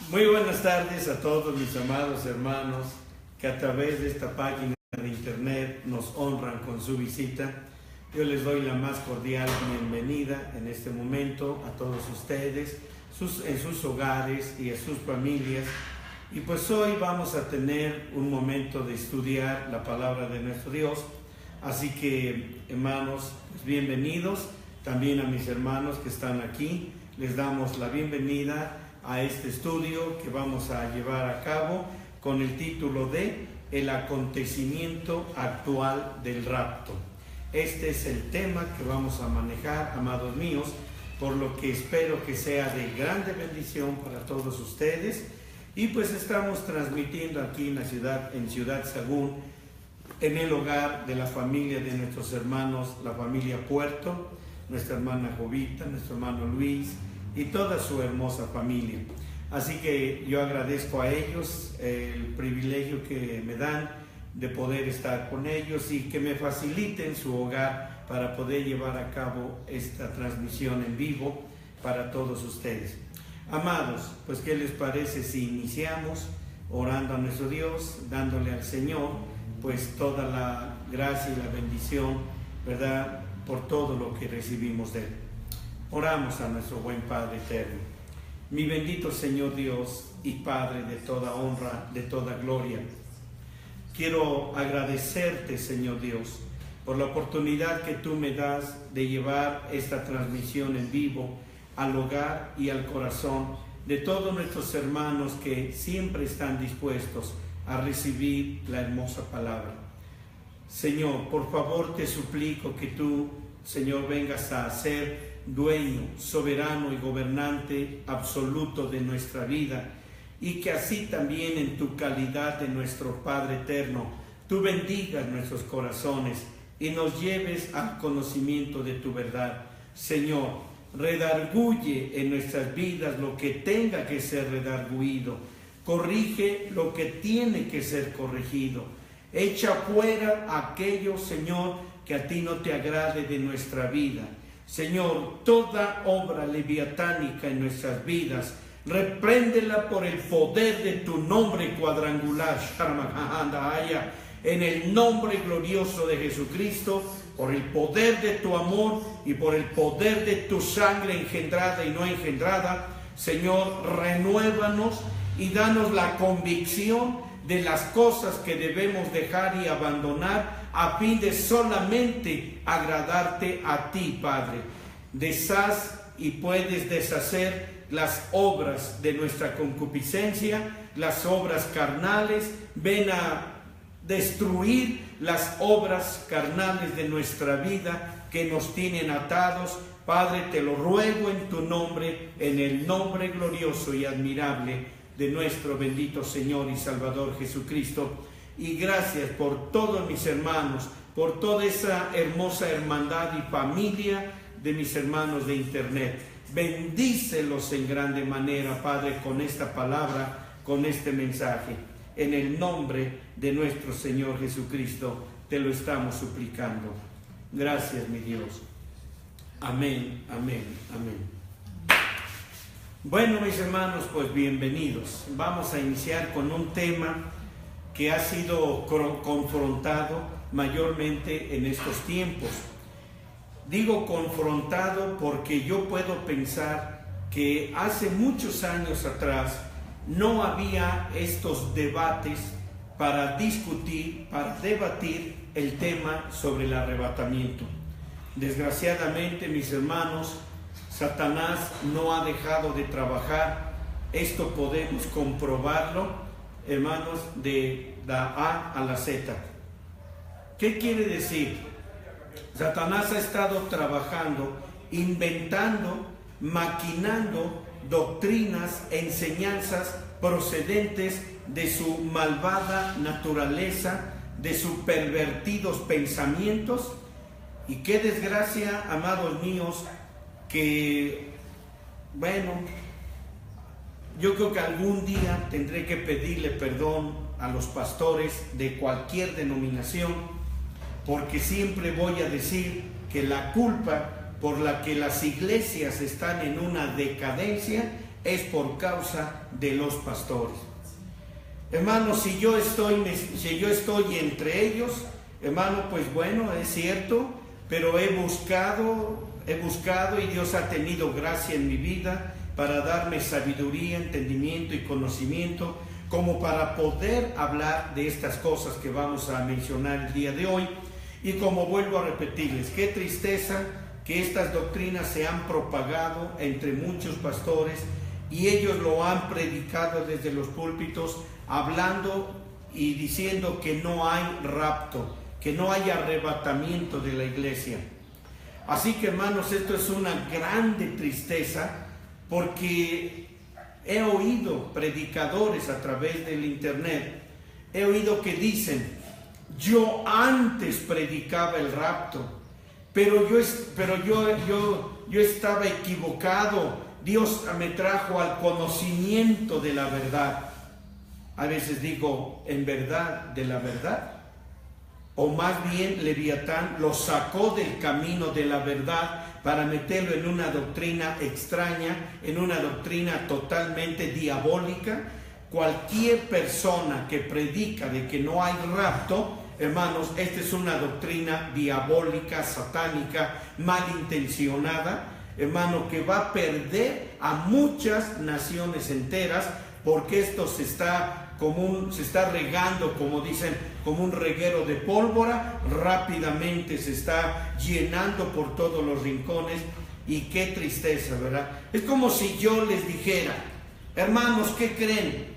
Muy buenas tardes a todos mis amados hermanos que a través de esta página de internet nos honran con su visita. Yo les doy la más cordial bienvenida en este momento a todos ustedes, en sus hogares y a sus familias. Y pues hoy vamos a tener un momento de estudiar la palabra de nuestro Dios. Así que, hermanos, pues bienvenidos. También a mis hermanos que están aquí, les damos la bienvenida a este estudio que vamos a llevar a cabo con el título de El acontecimiento actual del rapto. Este es el tema que vamos a manejar, amados míos, por lo que espero que sea de grande bendición para todos ustedes. Y pues estamos transmitiendo aquí en Ciudad Sagún, en el hogar de la familia de nuestros hermanos, la familia Puerto, nuestra hermana Jovita, nuestro hermano Luis y toda su hermosa familia. Así que yo agradezco a ellos el privilegio que me dan de poder estar con ellos y que me faciliten su hogar para poder llevar a cabo esta transmisión en vivo para todos ustedes. Amados, pues ¿qué les parece si iniciamos orando a nuestro Dios, dándole al Señor pues toda la gracia y la bendición, ¿verdad?, por todo lo que recibimos de Él. Oramos a nuestro buen Padre eterno. Mi bendito Señor Dios y Padre de toda honra, de toda gloria, quiero agradecerte, Señor Dios, por la oportunidad que tú me das de llevar esta transmisión en vivo al hogar y al corazón de todos nuestros hermanos que siempre están dispuestos a recibir la hermosa palabra. Señor, por favor te suplico que tú, Señor, vengas a ser dueño, soberano y gobernante absoluto de nuestra vida, y que así también en tu calidad de nuestro Padre eterno, tú bendigas nuestros corazones y nos lleves al conocimiento de tu verdad. Señor, redarguye en nuestras vidas lo que tenga que ser redarguido, corrige lo que tiene que ser corregido, echa fuera aquello, Señor, que a ti no te agrade de nuestra vida. Señor, toda obra leviatánica en nuestras vidas, repréndela por el poder de tu nombre cuadrangular, en el nombre glorioso de Jesucristo, por el poder de tu amor y por el poder de tu sangre engendrada y no engendrada. Señor, renuévanos y danos la convicción de las cosas que debemos dejar y abandonar a fin de solamente agradarte a ti, Padre. Deshaz y puedes deshacer las obras de nuestra concupiscencia, las obras carnales. Ven a destruir las obras carnales de nuestra vida que nos tienen atados. Padre, te lo ruego en tu nombre, en el nombre glorioso y admirable de nuestro bendito Señor y Salvador Jesucristo. Y gracias por todos mis hermanos, por toda esa hermosa hermandad y familia de mis hermanos de internet. Bendícelos en grande manera, Padre, con esta palabra, con este mensaje. En el nombre de nuestro Señor Jesucristo te lo estamos suplicando. Gracias, mi Dios. Amén, amén, amén. Bueno, mis hermanos, pues bienvenidos. Vamos a iniciar con un tema que ha sido confrontado mayormente en estos tiempos. Digo confrontado porque yo puedo pensar que hace muchos años atrás no había estos debates para discutir, para debatir el tema sobre el arrebatamiento. Desgraciadamente, mis hermanos, Satanás no ha dejado de trabajar. Esto podemos comprobarlo, hermanos, de la A a la Z. ¿Qué quiere decir? Satanás ha estado trabajando, inventando, maquinando doctrinas, enseñanzas procedentes de su malvada naturaleza, de sus pervertidos pensamientos. Y qué desgracia, amados míos, que, bueno, yo creo que algún día tendré que pedirle perdón a los pastores de cualquier denominación, porque siempre voy a decir que la culpa por la que las iglesias están en una decadencia es por causa de los pastores. Hermanos, si yo estoy entre ellos, hermano, pues bueno, es cierto, pero he buscado y Dios ha tenido gracia en mi vida para darme sabiduría, entendimiento y conocimiento como para poder hablar de estas cosas que vamos a mencionar el día de hoy. Y como vuelvo a repetirles, qué tristeza que estas doctrinas se han propagado entre muchos pastores y ellos lo han predicado desde los púlpitos, hablando y diciendo que no hay rapto, que no hay arrebatamiento de la iglesia. Así que, hermanos, esto es una grande tristeza, porque he oído predicadores a través del internet, he oído que dicen: yo antes predicaba el rapto, pero yo estaba equivocado, Dios me trajo al conocimiento de la verdad. A veces digo, ¿en verdad de la verdad? O más bien Leviatán lo sacó del camino de la verdad para meterlo en una doctrina extraña, en una doctrina totalmente diabólica. Cualquier persona que predica de que no hay rapto, hermanos, esta es una doctrina diabólica, satánica, malintencionada, hermano, que va a perder a muchas naciones enteras, porque esto se está regando, como dicen, como un reguero de pólvora, rápidamente se está llenando por todos los rincones. Y qué tristeza, ¿verdad? Es como si yo les dijera: hermanos, ¿qué creen?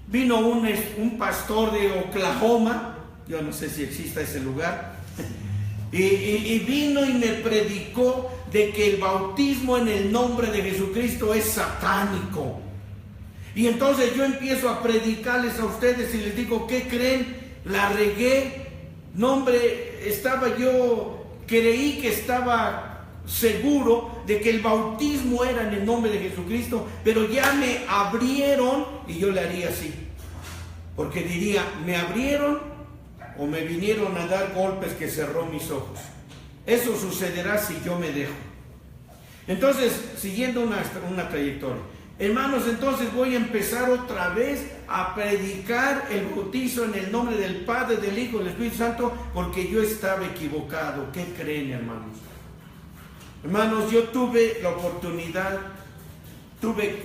Vino un pastor de Oklahoma, yo no sé si exista ese lugar, y vino y me predicó de que el bautismo en el nombre de Jesucristo es satánico. Y entonces yo empiezo a predicarles a ustedes y les digo: ¿qué creen? La regué. No, hombre, creí que estaba seguro de que el bautismo era en el nombre de Jesucristo, pero ya me abrieron. Y yo le haría así, porque diría: me abrieron o me vinieron a dar golpes que cerró mis ojos. Eso sucederá si yo me dejo. Entonces, siguiendo una trayectoria, hermanos, entonces voy a empezar otra vez a predicar el bautizo en el nombre del Padre, del Hijo y del Espíritu Santo, porque yo estaba equivocado. ¿Qué creen, hermanos? Hermanos, yo tuve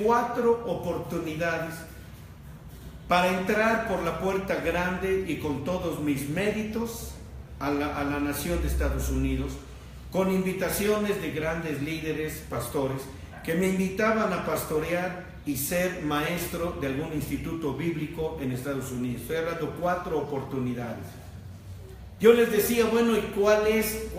4 oportunidades para entrar por la puerta grande y con todos mis méritos a la nación de Estados Unidos, con invitaciones de grandes líderes, pastores, que me invitaban a pastorear y ser maestro de algún instituto bíblico en Estados Unidos. Estoy hablando 4 oportunidades. Yo les decía: bueno, ¿y cuál es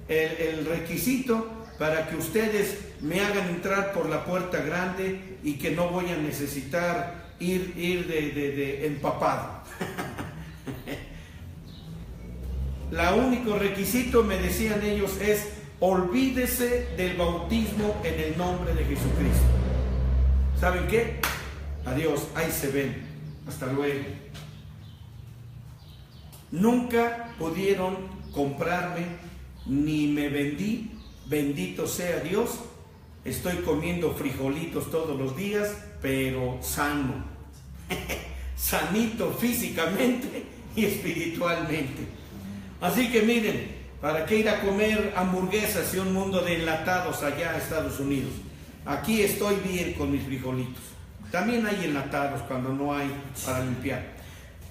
el requisito para que ustedes me hagan entrar por la puerta grande y que no voy a necesitar ir de empapado? El único requisito, me decían ellos, es: olvídese del bautismo en el nombre de Jesucristo. ¿Saben qué? Adiós, ahí se ven. Hasta luego. Nunca pudieron comprarme, ni me vendí. Bendito sea Dios. Estoy comiendo frijolitos todos los días, pero sano. Sanito físicamente y espiritualmente. Así que miren, ¿para qué ir a comer hamburguesas y un mundo de enlatados allá a Estados Unidos? Aquí estoy bien con mis frijolitos. También hay enlatados cuando no hay para limpiar.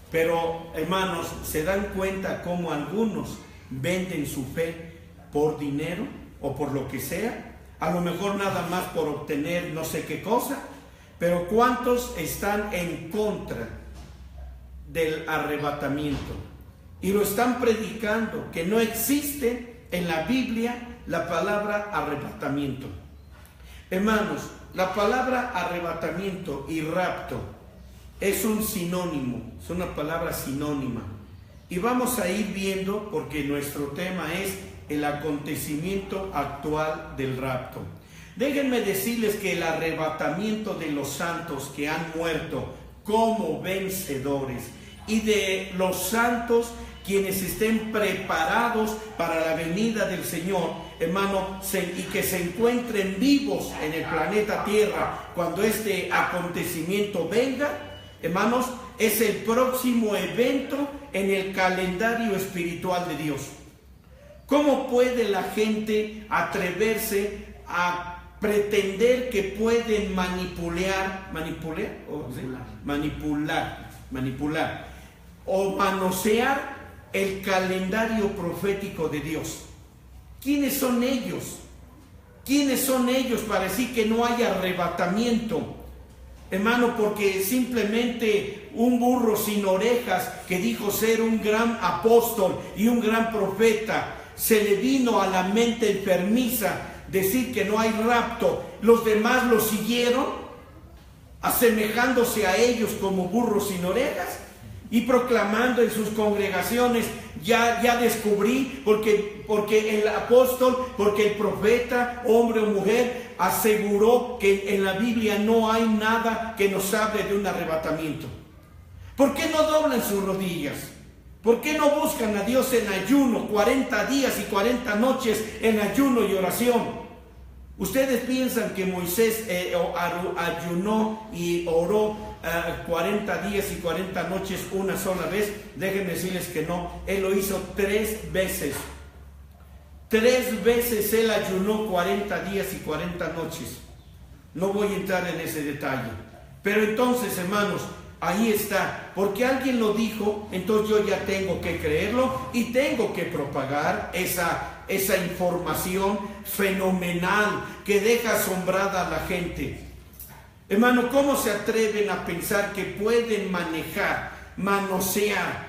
Pero, hermanos, ¿se dan cuenta cómo algunos venden su fe por dinero o por lo que sea? A lo mejor nada más por obtener no sé qué cosa. Pero ¿cuántos están en contra del arrebatamiento? Y lo están predicando, que no existe en la Biblia la palabra arrebatamiento. Hermanos, la palabra arrebatamiento y rapto es un sinónimo, es una palabra sinónima. Y vamos a ir viendo, porque nuestro tema es el acontecimiento actual del rapto. Déjenme decirles que el arrebatamiento de los santos que han muerto como vencedores y de los santos quienes estén preparados para la venida del Señor, hermano, y que se encuentren vivos en el planeta Tierra cuando este acontecimiento venga, hermanos, es el próximo evento en el calendario espiritual de Dios. ¿Cómo puede la gente atreverse a pretender que pueden manipular o manosear el calendario profético de Dios? ¿Quiénes son ellos? ¿Quiénes son ellos para decir que no hay arrebatamiento? Hermano, porque simplemente un burro sin orejas que dijo ser un gran apóstol y un gran profeta, se le vino a la mente enfermiza decir que no hay rapto. Los demás lo siguieron, asemejándose a ellos como burros sin orejas y proclamando en sus congregaciones: ya descubrí, porque el apóstol, porque el profeta, hombre o mujer, aseguró que en la Biblia no hay nada que nos hable de un arrebatamiento. ¿Por qué no doblan sus rodillas? ¿Por qué no buscan a Dios en ayuno, 40 días y 40 noches en ayuno y oración? ¿Ustedes piensan que Moisés ayunó y oró 40 días y 40 noches una sola vez? Déjenme decirles que no. Él lo hizo 3 veces. 3 veces él ayunó 40 días y 40 noches. No voy a entrar en ese detalle. Pero entonces, hermanos, ahí está. Porque alguien lo dijo, entonces yo ya tengo que creerlo y tengo que propagar esa información fenomenal que deja asombrada a la gente. Hermano, ¿cómo se atreven a pensar que pueden manosear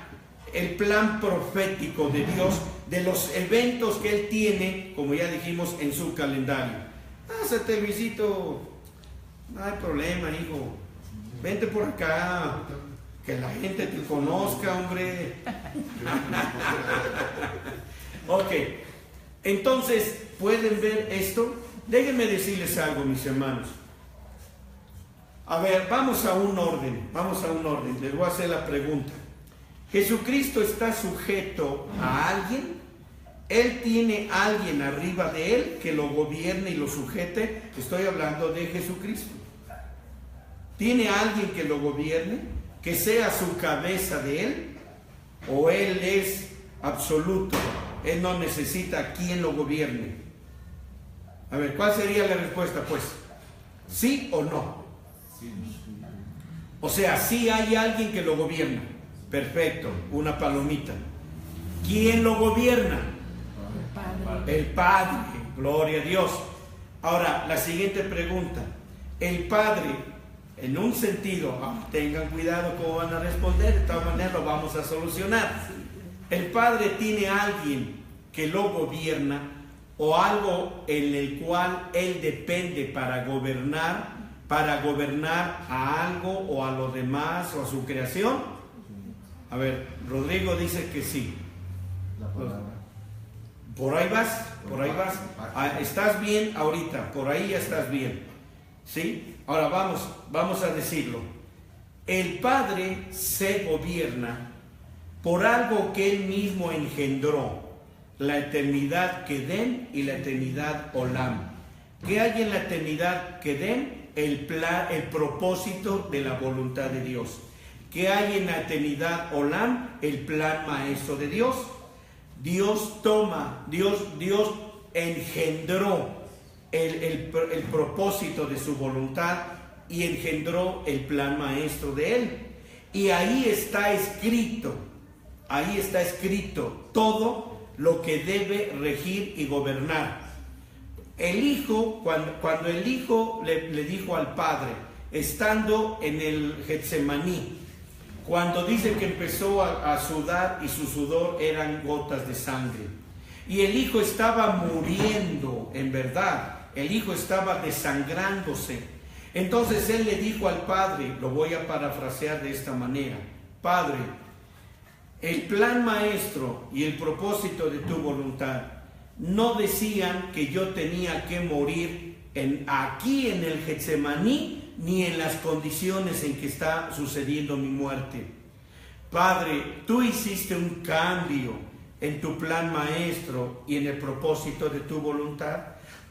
el plan profético de Dios, de los eventos que Él tiene, como ya dijimos, en su calendario? Pásate, Luisito, no hay problema, hijo, vente por acá, que la gente te conozca, hombre. Ok, entonces, ¿pueden ver esto? Déjenme decirles algo, mis hermanos. A ver, vamos a un orden, les voy a hacer la pregunta. ¿Jesucristo está sujeto a alguien? ¿Él tiene a alguien arriba de él que lo gobierne y lo sujete? Estoy hablando de Jesucristo. ¿Tiene a alguien que lo gobierne, que sea su cabeza de él? ¿O él es absoluto? Él no necesita a quien lo gobierne. A ver, ¿cuál sería la respuesta, pues? ¿Sí o no? O sea, sí hay alguien que lo gobierna. Perfecto, una palomita. ¿Quién lo gobierna? El Padre. Gloria a Dios. Ahora, la siguiente pregunta. El Padre, en un sentido, tengan cuidado cómo van a responder, de todas maneras lo vamos a solucionar. El Padre tiene a alguien que lo gobierna o algo en el cual Él depende para gobernar a algo o a los demás o a su creación. A ver, Rodrigo dice que sí. Por ahí vas. Estás bien ahorita, por ahí ya estás bien. ¿Sí? Ahora vamos a decirlo. El Padre se gobierna por algo que Él mismo engendró, la eternidad Kedem y la eternidad Olam. ¿Qué hay en la eternidad Kedem? El propósito de la voluntad de Dios. ¿Qué hay en la eternidad Olam? El plan maestro de Dios. Dios engendró el propósito de su voluntad y engendró el plan maestro de Él. Y ahí está escrito todo lo que debe regir y gobernar. El Hijo, cuando el Hijo le dijo al Padre, estando en el Getsemaní, cuando dice que empezó a sudar y su sudor eran gotas de sangre, y el Hijo estaba muriendo, en verdad, el Hijo estaba desangrándose. Entonces Él le dijo al Padre, lo voy a parafrasear de esta manera: Padre, el plan maestro y el propósito de tu voluntad no decían que yo tenía que morir aquí en el Getsemaní, ni en las condiciones en que está sucediendo mi muerte. Padre, tú hiciste un cambio en tu plan maestro y en el propósito de tu voluntad.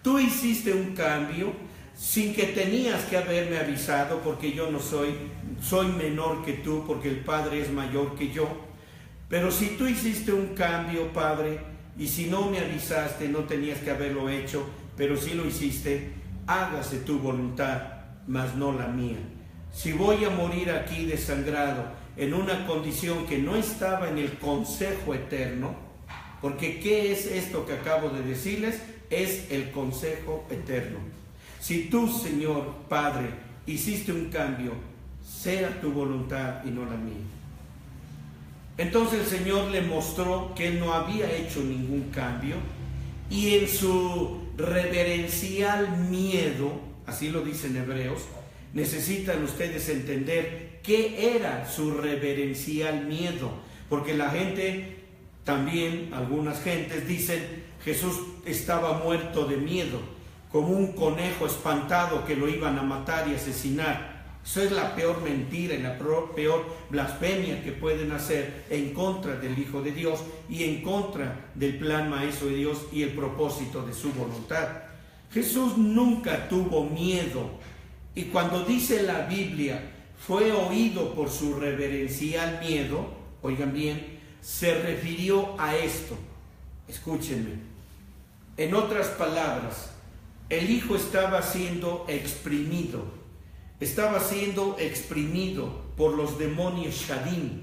Tú hiciste un cambio sin que tenías que haberme avisado, porque yo no soy menor que tú, porque el Padre es mayor que yo. Pero si tú hiciste un cambio, Padre, y si no me avisaste, no tenías que haberlo hecho, pero si lo hiciste, hágase tu voluntad, mas no la mía. Si voy a morir aquí desangrado, en una condición que no estaba en el consejo eterno, porque ¿qué es esto que acabo de decirles? Es el consejo eterno. Si tú, Señor Padre, hiciste un cambio, sea tu voluntad y no la mía. Entonces el Señor le mostró que Él no había hecho ningún cambio, y en su reverencial miedo, así lo dicen Hebreos, necesitan ustedes entender qué era su reverencial miedo, porque la gente, también algunas gentes dicen, Jesús estaba muerto de miedo, como un conejo espantado que lo iban a matar y asesinar. Eso es la peor mentira y la peor blasfemia que pueden hacer en contra del Hijo de Dios y en contra del plan maestro de Dios y el propósito de su voluntad. Jesús nunca tuvo miedo, y cuando dice la Biblia, fue oído por su reverencial miedo, oigan bien, se refirió a esto. Escúchenme. En otras palabras, el Hijo estaba siendo exprimido por los demonios Shadim,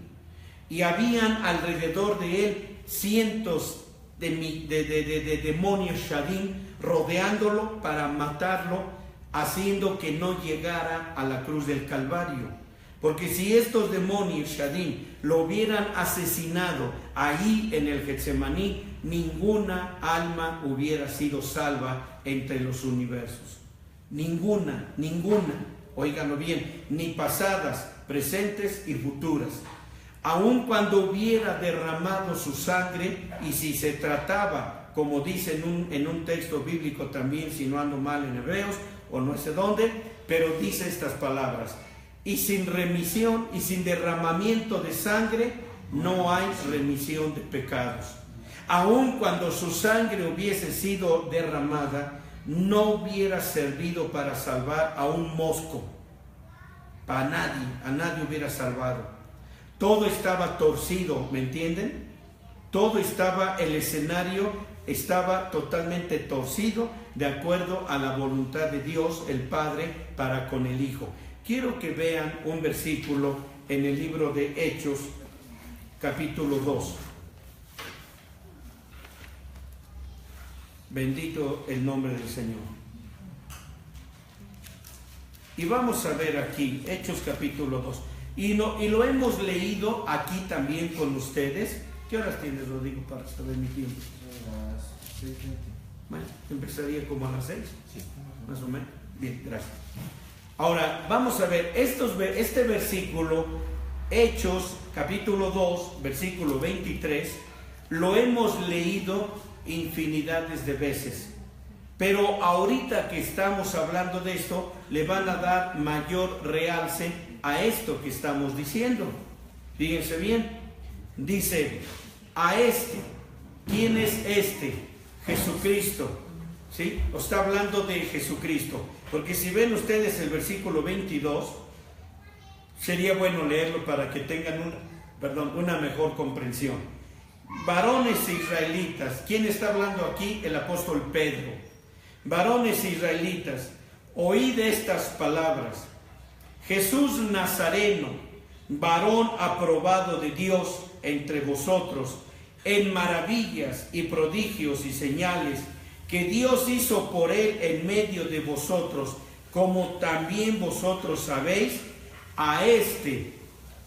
y habían alrededor de él cientos de demonios Shadim rodeándolo para matarlo, haciendo que no llegara a la cruz del Calvario. Porque si estos demonios Shadim lo hubieran asesinado ahí en el Getsemaní, ninguna alma hubiera sido salva entre los universos. Ninguna. Óiganlo bien, ni pasadas, presentes y futuras. Aun cuando hubiera derramado su sangre, y si se trataba, como dice en un texto bíblico también, si no ando mal en Hebreos, o no sé dónde, pero dice estas palabras: y sin remisión y sin derramamiento de sangre no hay remisión de pecados. Aun cuando su sangre hubiese sido derramada, no hubiera servido para salvar a un mosco, a nadie hubiera salvado. Todo estaba torcido, ¿me entienden? El escenario estaba totalmente torcido de acuerdo a la voluntad de Dios el Padre para con el Hijo. Quiero que vean un versículo en el libro de Hechos, capítulo 2. Bendito el nombre del Señor. Y vamos a ver aquí, Hechos capítulo 2. Y lo hemos leído aquí también con ustedes. ¿Qué horas tienes, Rodrigo, para saber mi tiempo? Las 6:20. Bueno, empezaría como a las 6, sí, más o menos. Bien, gracias. Ahora, vamos a ver este versículo, Hechos capítulo 2, versículo 23, lo hemos leído infinidades de veces, pero ahorita que estamos hablando de esto, le van a dar mayor realce a esto que estamos diciendo. Fíjense bien, dice, a este, ¿quién es este? Jesucristo, ¿sí? O está hablando de Jesucristo, porque si ven ustedes el versículo 22, sería bueno leerlo para que tengan una mejor comprensión. Varones israelitas, ¿quién está hablando aquí? El apóstol Pedro. Varones israelitas, oíd estas palabras. Jesús Nazareno, varón aprobado de Dios entre vosotros, en maravillas y prodigios y señales que Dios hizo por él en medio de vosotros, como también vosotros sabéis, a este,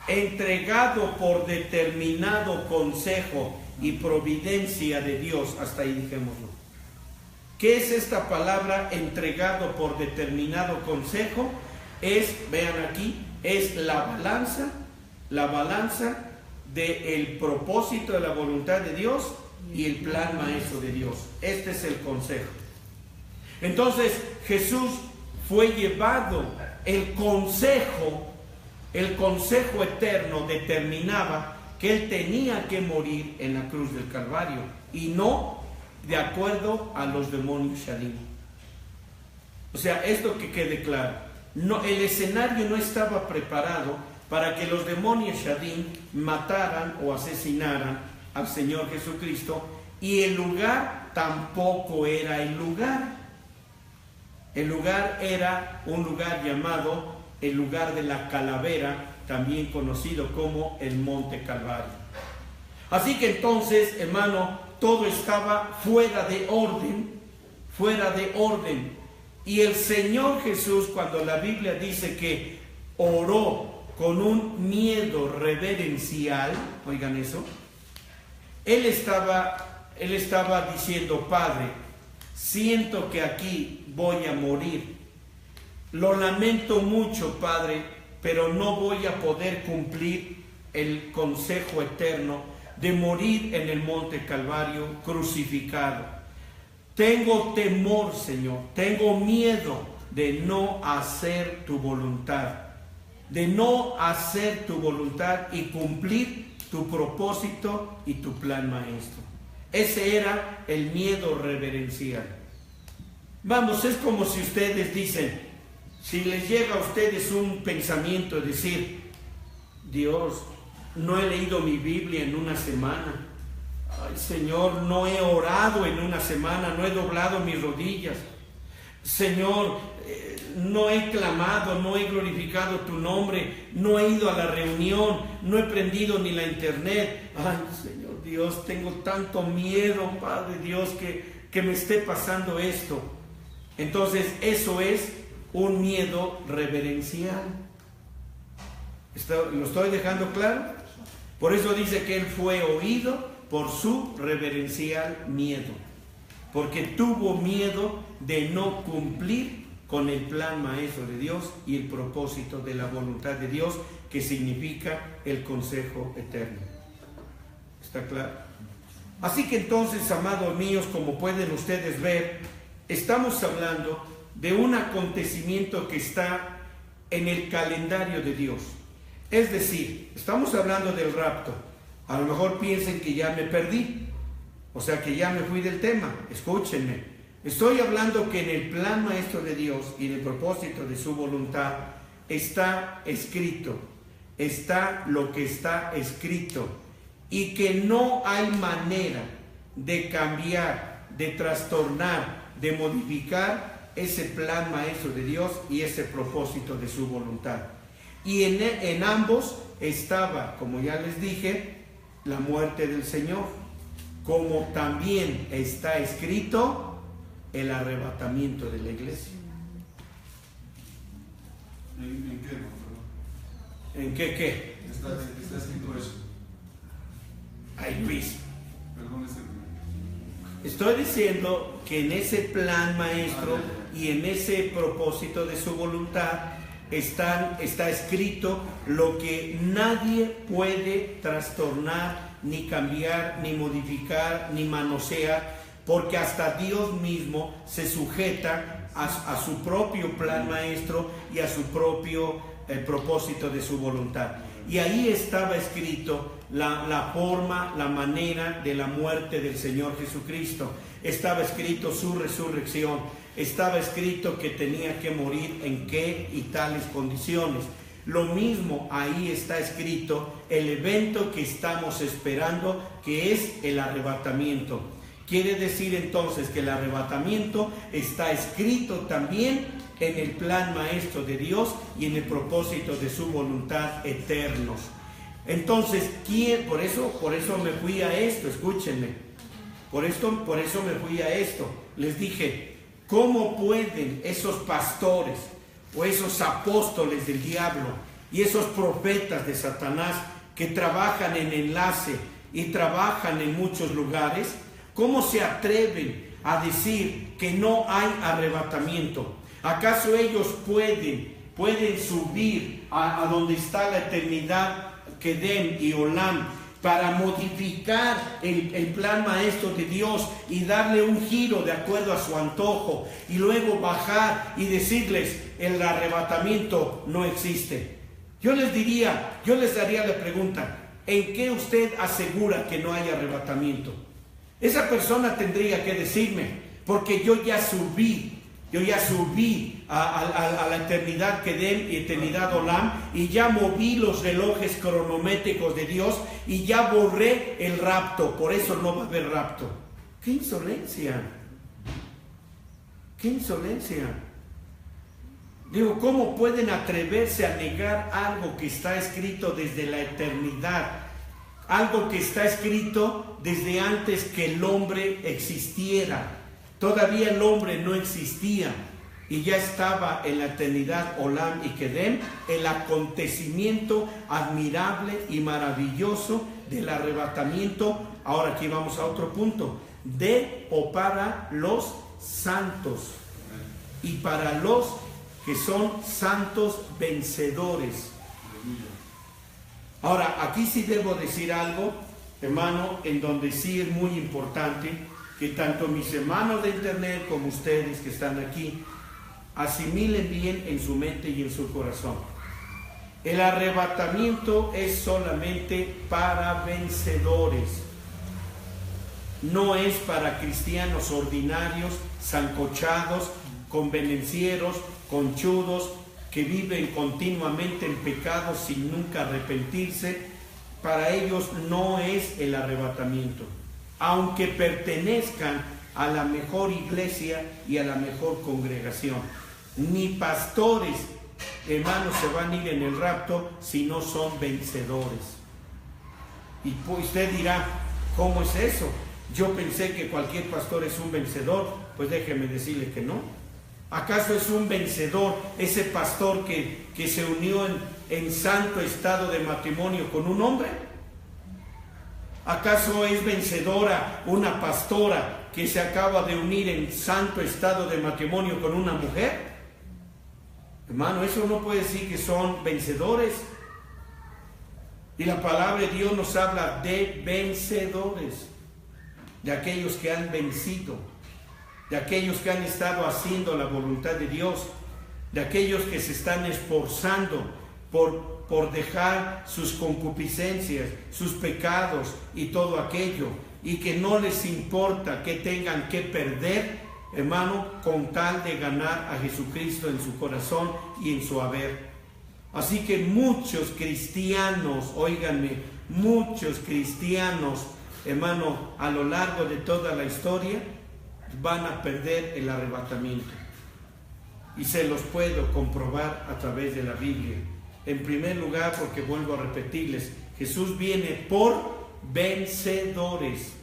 entregado por determinado consejo y providencia de Dios. Hasta ahí dejémoslo. ¿Qué es esta palabra entregado por determinado consejo? Vean aquí, es la balanza del propósito de la voluntad de Dios y el plan maestro de Dios. Este es el consejo. Entonces Jesús fue llevado, el consejo El consejo eterno determinaba que él tenía que morir en la cruz del Calvario y no de acuerdo a los demonios Shadim. O sea, esto que quede claro, no, el escenario no estaba preparado para que los demonios Shadim mataran o asesinaran al Señor Jesucristo, y el lugar tampoco era el lugar. El lugar era un lugar llamado el lugar de la calavera, también conocido como el Monte Calvario. Así que entonces, hermano, todo estaba fuera de orden, fuera de orden. Y el Señor Jesús, cuando la Biblia dice que oró con un miedo reverencial, oigan eso, Él estaba diciendo: Padre, siento que aquí voy a morir. Lo lamento mucho, Padre, pero no voy a poder cumplir el consejo eterno de morir en el Monte Calvario crucificado. Tengo temor, Señor, tengo miedo de no hacer tu voluntad, de no hacer tu voluntad y cumplir tu propósito y tu plan maestro. Ese era el miedo reverencial. Vamos, es como si ustedes dicen, si les llega a ustedes un pensamiento de decir: Dios, no he leído mi Biblia en una semana. Ay, Señor, no he orado en una semana, no he doblado mis rodillas. Señor, no he clamado, no he glorificado tu nombre, no he ido a la reunión, no he prendido ni la internet. Ay, Señor Dios, tengo tanto miedo, Padre Dios, que me esté pasando esto. Entonces, eso es un miedo reverencial. ¿Lo estoy dejando claro? Por eso dice que él fue oído por su reverencial miedo, porque tuvo miedo de no cumplir con el plan maestro de Dios y el propósito de la voluntad de Dios, que significa el consejo eterno. ¿Está claro? Así que entonces, amados míos, como pueden ustedes ver, estamos hablando de un acontecimiento que está en el calendario de Dios. Es decir, estamos hablando del rapto. A lo mejor piensen que ya me perdí, o sea que ya me fui del tema. Escúchenme, estoy hablando que en el plan maestro de Dios y en el propósito de su voluntad está escrito, está lo que está escrito, y que no hay manera de cambiar, de trastornar, de modificar ese plan maestro de Dios y ese propósito de su voluntad. Y en ambos estaba, como ya les dije, la muerte del Señor, como también está escrito el arrebatamiento de la iglesia. ¿En qué? ¿En qué? Está escrito eso. Ay, Luis. Perdón, Estoy diciendo que en ese plan maestro y en ese propósito de su voluntad está escrito lo que nadie puede trastornar, ni cambiar, ni modificar, ni manosear, porque hasta Dios mismo se sujeta a su propio plan maestro y a su propio propósito de su voluntad. Y ahí estaba escrito la forma, la manera de la muerte del Señor Jesucristo. Estaba escrito su resurrección. Estaba escrito que tenía que morir en qué y tales condiciones. Lo mismo ahí está escrito el evento que estamos esperando, que es el arrebatamiento. Quiere decir entonces que el arrebatamiento está escrito también en el plan maestro de Dios y en el propósito de su voluntad eternos. Entonces, por eso me fui a esto, escúchenme. Por eso me fui a esto. Les dije, ¿cómo pueden esos pastores o esos apóstoles del diablo y esos profetas de Satanás que trabajan en enlace y trabajan en muchos lugares, cómo se atreven a decir que no hay arrebatamiento? ¿Acaso ellos pueden subir a donde está la eternidad, Kedem y Olam, para modificar el plan maestro de Dios y darle un giro de acuerdo a su antojo, y luego bajar y decirles el arrebatamiento no existe? Yo les daría la pregunta, ¿en qué usted asegura que no hay arrebatamiento? Esa persona tendría que decirme, porque yo ya subí a la eternidad Kedem y eternidad Olam, y ya moví los relojes cronométricos de Dios y ya borré el rapto, por eso no va a haber rapto. ¡Qué insolencia! ¡Qué insolencia! Digo, ¿cómo pueden atreverse a negar algo que está escrito desde la eternidad? Algo que está escrito desde antes que el hombre existiera. Todavía el hombre no existía y ya estaba en la eternidad Olam y Kedem el acontecimiento admirable y maravilloso del arrebatamiento. Ahora aquí vamos a otro punto. De o para los santos y para los que son santos vencedores. Ahora, aquí sí debo decir algo, hermano, en donde sí es muy importante que tanto mis hermanos de internet como ustedes que están aquí asimilen bien en su mente y en su corazón. El arrebatamiento es solamente para vencedores. No es para cristianos ordinarios, sancochados, convenencieros, conchudos, que viven continuamente en pecado sin nunca arrepentirse. Para ellos no es el arrebatamiento, aunque pertenezcan a la mejor iglesia y a la mejor congregación. Ni pastores, hermanos, se van a ir en el rapto si no son vencedores. Y pues usted dirá, ¿cómo es eso? Yo pensé que cualquier pastor es un vencedor. Pues déjeme decirle que no. ¿Acaso es un vencedor ese pastor que se unió en santo estado de matrimonio con un hombre? ¿Acaso es vencedora una pastora que se acaba de unir en santo estado de matrimonio con una mujer? Hermano, eso no puede decir que son vencedores. Y la palabra de Dios nos habla de vencedores, de aquellos que han vencido, de aquellos que han estado haciendo la voluntad de Dios, de aquellos que se están esforzando por dejar sus concupiscencias, sus pecados y todo aquello, y que no les importa que tengan que perder, hermano, con tal de ganar a Jesucristo en su corazón y en su haber. Así que muchos cristianos, óiganme, muchos cristianos, hermano, a lo largo de toda la historia, van a perder el arrebatamiento. Y se los puedo comprobar a través de la Biblia. En primer lugar, porque vuelvo a repetirles, Jesús viene por vencedores.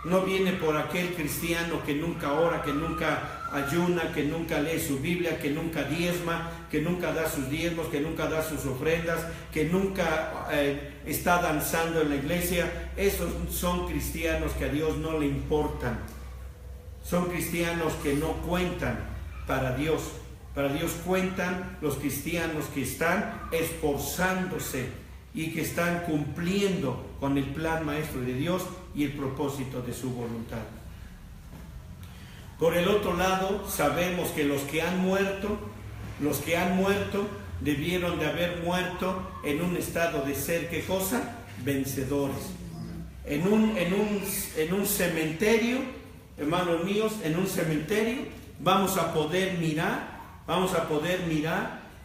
No viene por aquel cristiano que nunca ora, que nunca ayuna, que nunca lee su Biblia, que nunca diezma, que nunca da sus diezmos, que nunca da sus ofrendas, que nunca está danzando en la iglesia. Esos son cristianos que a Dios no le importan. Son cristianos que no cuentan para Dios. Para Dios cuentan los cristianos que están esforzándose y que están cumpliendo con el plan maestro de Dios y el propósito de su voluntad. Por el otro lado, sabemos que los que han muerto debieron de haber muerto en un estado de ser, ¿qué cosa? Vencedores. En un cementerio, hermanos míos, en un cementerio vamos a poder mirar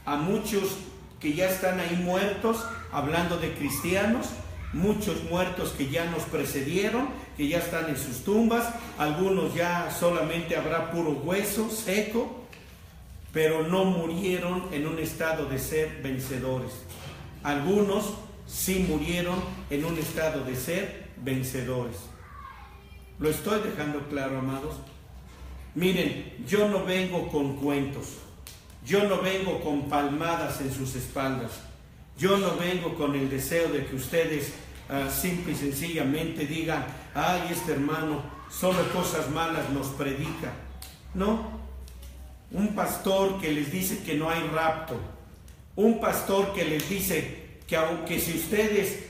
a muchos que ya están ahí muertos, hablando de cristianos, muchos muertos que ya nos precedieron, que ya están en sus tumbas, algunos ya solamente habrá puro hueso seco, pero no murieron en un estado de ser vencedores. Algunos sí murieron en un estado de ser vencedores. ¿Lo estoy dejando claro, amados? Miren, yo no vengo con cuentos, yo no vengo con palmadas en sus espaldas, yo no vengo con el deseo de que ustedes simple y sencillamente digan, ay, este hermano solo cosas malas nos predica. No, un pastor que les dice que no hay rapto, un pastor que les dice que aunque si ustedes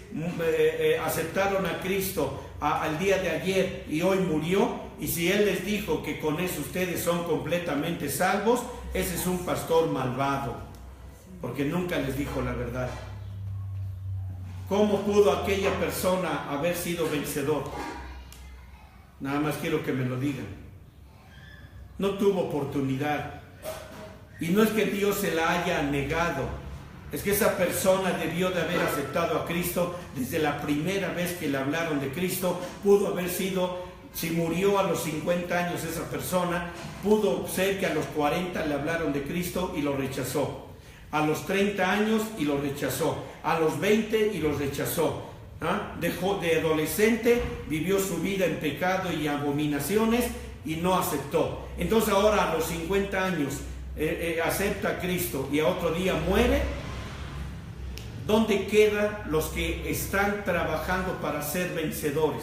aceptaron a Cristo al día de ayer y hoy murió, y si Él les dijo que con eso ustedes son completamente salvos, ese es un pastor malvado. porque nunca les dijo la verdad. ¿Cómo pudo aquella persona haber sido vencedor? Nada más quiero que me lo digan. No tuvo oportunidad. Y no es que Dios se la haya negado, es que esa persona debió de haber aceptado a Cristo desde la primera vez que le hablaron de Cristo. Pudo haber sido, si murió a los 50 años esa persona, pudo ser que a los 40 le hablaron de Cristo y lo rechazó. A los 30 años y lo rechazó. A los 20 y lo rechazó. Dejó de adolescente, vivió su vida en pecado y abominaciones y no aceptó. Entonces ahora a los 50 años acepta a Cristo y a otro día muere. ¿Dónde quedan los que están trabajando para ser vencedores?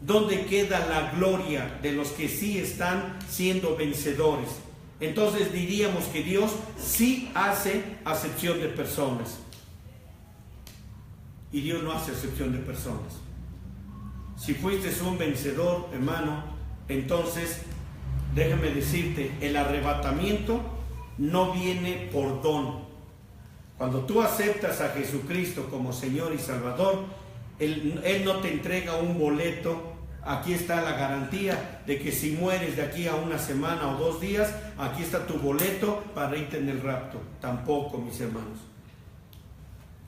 ¿Dónde queda la gloria de los que sí están siendo vencedores? Entonces diríamos que Dios sí hace acepción de personas. Y Dios no hace acepción de personas. Si fuiste un vencedor, hermano, entonces déjame decirte, el arrebatamiento no viene por don. Cuando tú aceptas a Jesucristo como Señor y Salvador, Él no te entrega un boleto. Aquí está la garantía de que si mueres de aquí a una semana o 2 días, aquí está tu boleto para irte en el rapto. Tampoco, mis hermanos.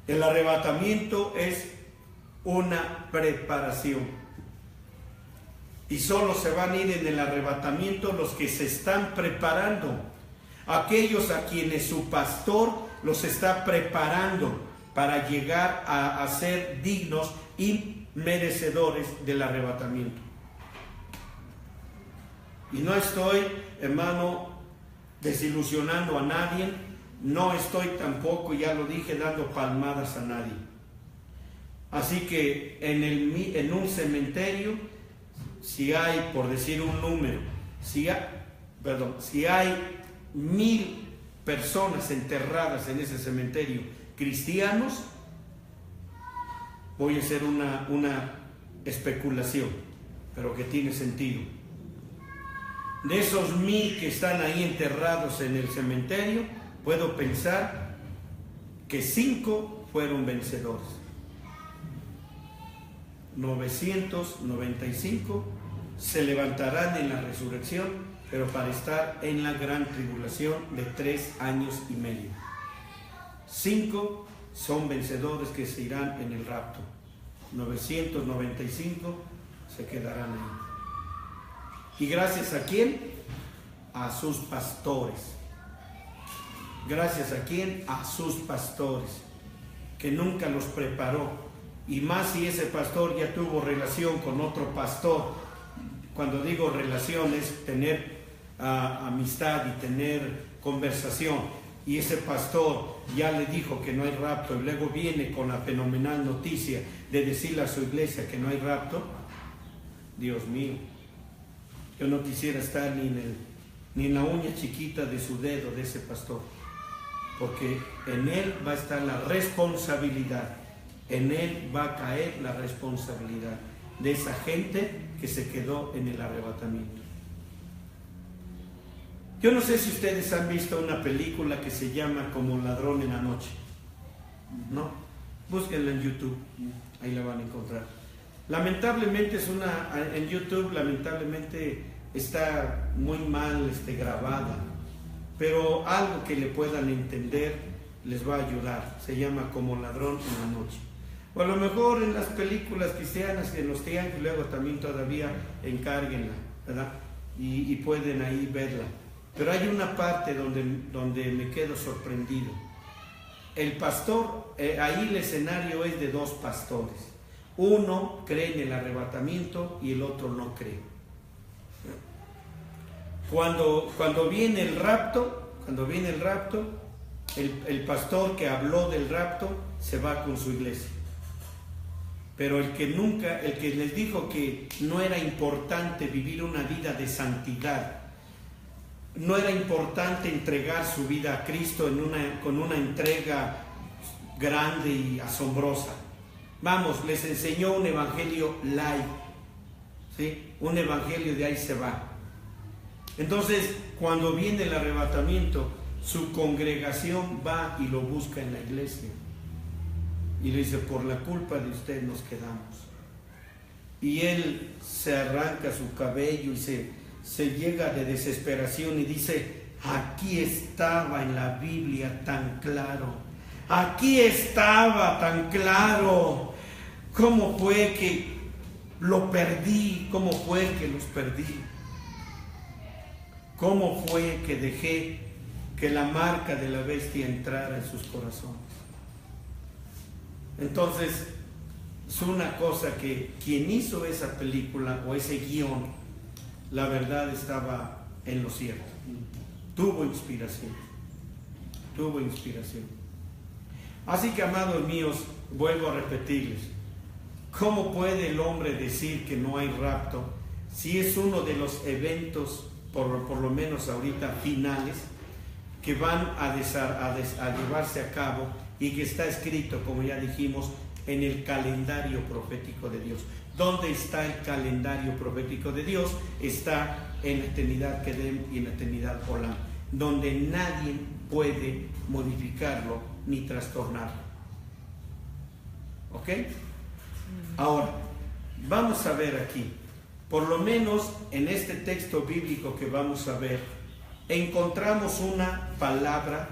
El arrebatamiento es una preparación. Y solo se van a ir en el arrebatamiento los que se están preparando. Aquellos a quienes su pastor los está preparando para llegar a ser dignos y merecedores del arrebatamiento. Y no estoy, hermano, desilusionando a nadie, no estoy tampoco, ya lo dije, dando palmadas a nadie. Así que en un cementerio, si hay, por decir un número, si hay 1000 personas enterradas en ese cementerio, cristianos, voy a hacer una especulación, pero que tiene sentido. De esos 1000 que están ahí enterrados en el cementerio, puedo pensar que 5 fueron vencedores. 995 se levantarán en la resurrección, pero para estar en la gran tribulación de 3 años y medio. 5 son vencedores que se irán en el rapto. 995 se quedarán ahí. ¿Y gracias a quién? A sus pastores. ¿Gracias a quién? A sus pastores, que nunca los preparó. Y más si ese pastor ya tuvo relación con otro pastor. Cuando digo relación es tener amistad y tener conversación. Y ese pastor ya le dijo que no hay rapto y luego viene con la fenomenal noticia de decirle a su iglesia que no hay rapto. Dios mío, yo no quisiera estar ni en la uña chiquita de su dedo de ese pastor, porque en él va a estar la responsabilidad, en él va a caer la responsabilidad de esa gente que se quedó en el arrebatamiento. Yo no sé si ustedes han visto una película que se llama Como ladrón en la noche, ¿no? Búsquenla en YouTube, ahí la van a encontrar. Lamentablemente en YouTube lamentablemente está muy mal grabada, pero algo que le puedan entender les va a ayudar. Se llama Como ladrón en la noche. O a lo mejor en las películas cristianas que nos tiran, y luego también todavía encárguenla, ¿verdad? Y pueden ahí verla. Pero hay una parte donde me quedo sorprendido. El pastor, ahí el escenario es de 2 pastores. Uno cree en el arrebatamiento y el otro no cree. Cuando viene el rapto, el pastor que habló del rapto se va con su iglesia. Pero el que les dijo que no era importante vivir una vida de santidad, no era importante entregar su vida a Cristo con una entrega grande y asombrosa. Vamos, les enseñó un evangelio light, ¿sí? Un evangelio de ahí se va. Entonces, cuando viene el arrebatamiento, su congregación va y lo busca en la iglesia. Y le dice, por la culpa de usted nos quedamos. Y él se arranca su cabello y se llega de desesperación y dice, aquí estaba en la Biblia tan claro. Aquí estaba tan claro. ¿Cómo fue que lo perdí? ¿Cómo fue que los perdí? ¿Cómo fue que dejé que la marca de la bestia entrara en sus corazones? Entonces, es una cosa que quien hizo esa película o ese guión, la verdad estaba en lo cierto. Tuvo inspiración. Tuvo inspiración. Así que, amados míos, vuelvo a repetirles, ¿cómo puede el hombre decir que no hay rapto si es uno de los eventos, por lo menos ahorita, finales, que van a llevarse a cabo y que está escrito, como ya dijimos, en el calendario profético de Dios? ¿Dónde está el calendario profético de Dios? Está en la eternidad Kedem y en la eternidad Olam, donde nadie puede modificarlo ni trastornarlo. ¿Ok? Ahora, vamos a ver aquí, por lo menos en este texto bíblico que vamos a ver, encontramos una palabra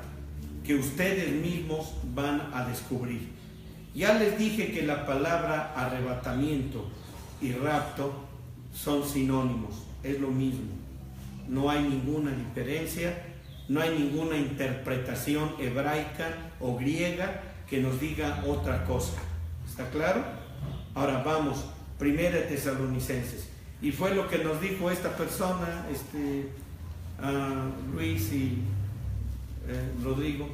que ustedes mismos van a descubrir. Ya les dije que la palabra arrebatamiento y rapto son sinónimos, es lo mismo. No hay ninguna diferencia, no hay ninguna interpretación hebraica o griega que nos diga otra cosa. ¿Está claro? Ahora vamos, 1 Tesalonicenses. Y fue lo que nos dijo esta persona, Luis y Rodrigo,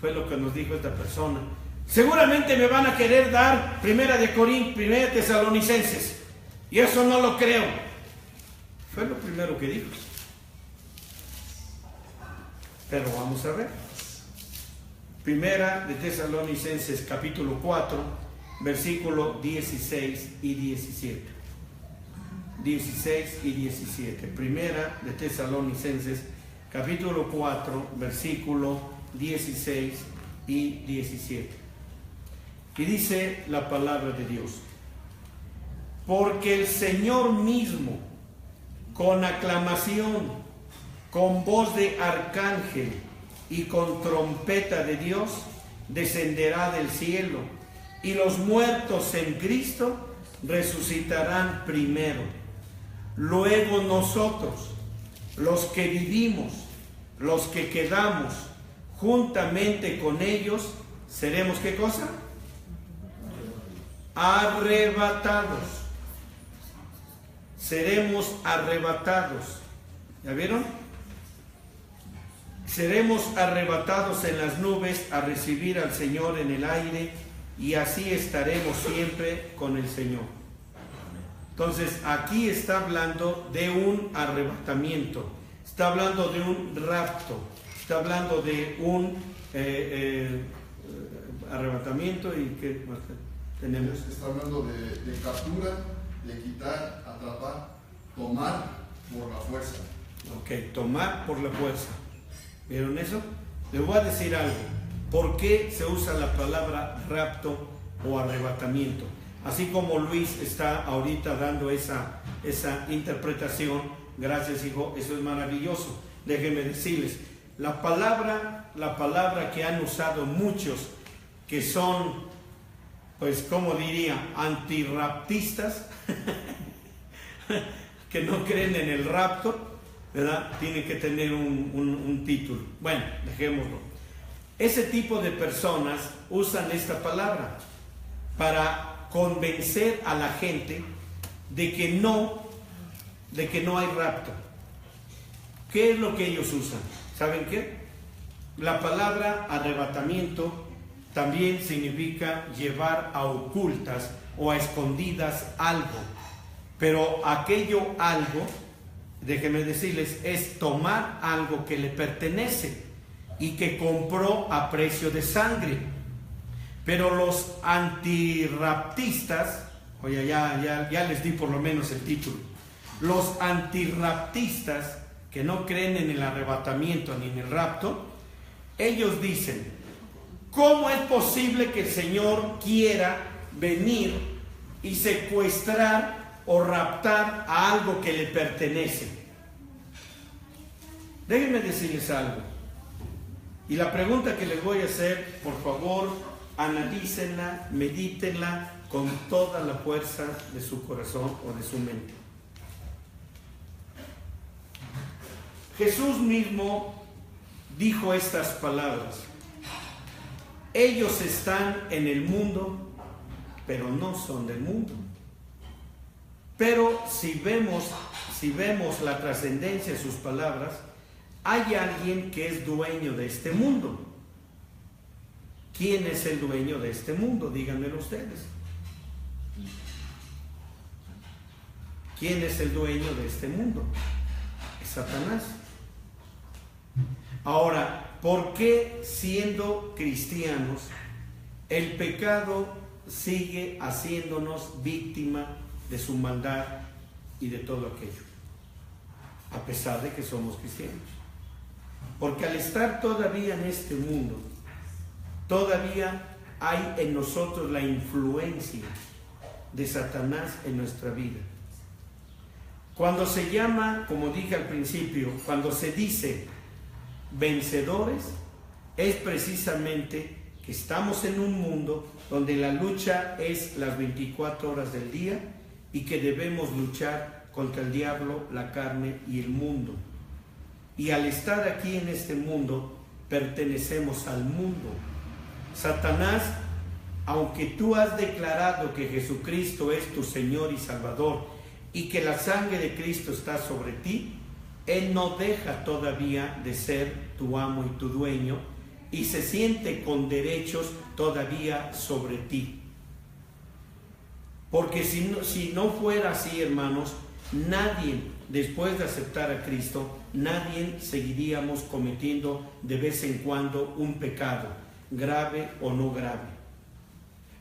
fue lo que nos dijo esta persona. Seguramente me van a querer dar 1 Tesalonicenses, y eso no lo creo. Fue lo primero que dijo. Pero vamos a ver. 1 Tesalonicenses capítulo 4, versículo 16 y 17. 16 y 17. 1 Tesalonicenses capítulo 4, versículo 16 y 17. Y dice la palabra de Dios: porque el Señor mismo, con aclamación, con voz de arcángel y con trompeta de Dios, descenderá del cielo, y los muertos en Cristo resucitarán primero. Luego nosotros, los que vivimos, los que quedamos, juntamente con ellos, seremos ¿qué cosa? Arrebatados. Seremos arrebatados. ¿Ya vieron? Seremos arrebatados en las nubes a recibir al Señor en el aire, y así estaremos siempre con el Señor. Entonces aquí está hablando de un arrebatamiento, está hablando de un rapto, está hablando de un arrebatamiento. ¿Y qué más tenemos? Está hablando de captura, de quitar, atrapar, tomar por la fuerza. Ok, tomar por la fuerza. ¿Vieron eso? Les voy a decir algo. ¿Por qué se usa la palabra rapto o arrebatamiento? Así como Luis está ahorita dando esa interpretación, gracias hijo, eso es maravilloso. Déjenme decirles, la palabra que han usado muchos que son, pues como diría, antirraptistas, que no creen en el rapto, ¿verdad? Tiene que tener un título. Bueno, dejémoslo. Ese tipo de personas usan esta palabra para convencer a la gente de que no hay rapto. ¿Qué es lo que ellos usan? ¿Saben qué? La palabra arrebatamiento también significa llevar a ocultas o a escondidas algo. Pero aquello algo, déjenme decirles, es tomar algo que le pertenece y que compró a precio de sangre. Pero los antirraptistas, oye, ya les di por lo menos el título, los antirraptistas que no creen en el arrebatamiento ni en el rapto, ellos dicen, ¿cómo es posible que el Señor quiera venir y secuestrar o raptar a algo que le pertenece? Déjenme decirles algo. Y la pregunta que les voy a hacer, por favor, analícenla, medítenla con toda la fuerza de su corazón o de su mente. Jesús mismo dijo estas palabras: ellos están en el mundo, pero no son del mundo. Pero si vemos la trascendencia de sus palabras, hay alguien que es dueño de este mundo. ¿Quién es el dueño de este mundo? Díganmelo ustedes. ¿Quién es el dueño de este mundo? Es Satanás. Ahora, ¿por qué siendo cristianos el pecado sigue haciéndonos víctima de su maldad y de todo aquello? A pesar de que somos cristianos. Porque al estar todavía en este mundo, todavía hay en nosotros la influencia de Satanás en nuestra vida. Cuando se llama, como dije al principio, cuando se dice vencedores, es precisamente que estamos en un mundo donde la lucha es las 24 horas del día y que debemos luchar contra el diablo, la carne y el mundo. Y al estar aquí en este mundo, pertenecemos al mundo. Satanás, aunque tú has declarado que Jesucristo es tu Señor y Salvador y que la sangre de Cristo está sobre ti, Él no deja todavía de ser tu amo y tu dueño y se siente con derechos todavía sobre ti. Porque si no fuera así, hermanos, nadie, después de aceptar a Cristo, nadie seguiríamos cometiendo de vez en cuando un pecado, grave o no grave.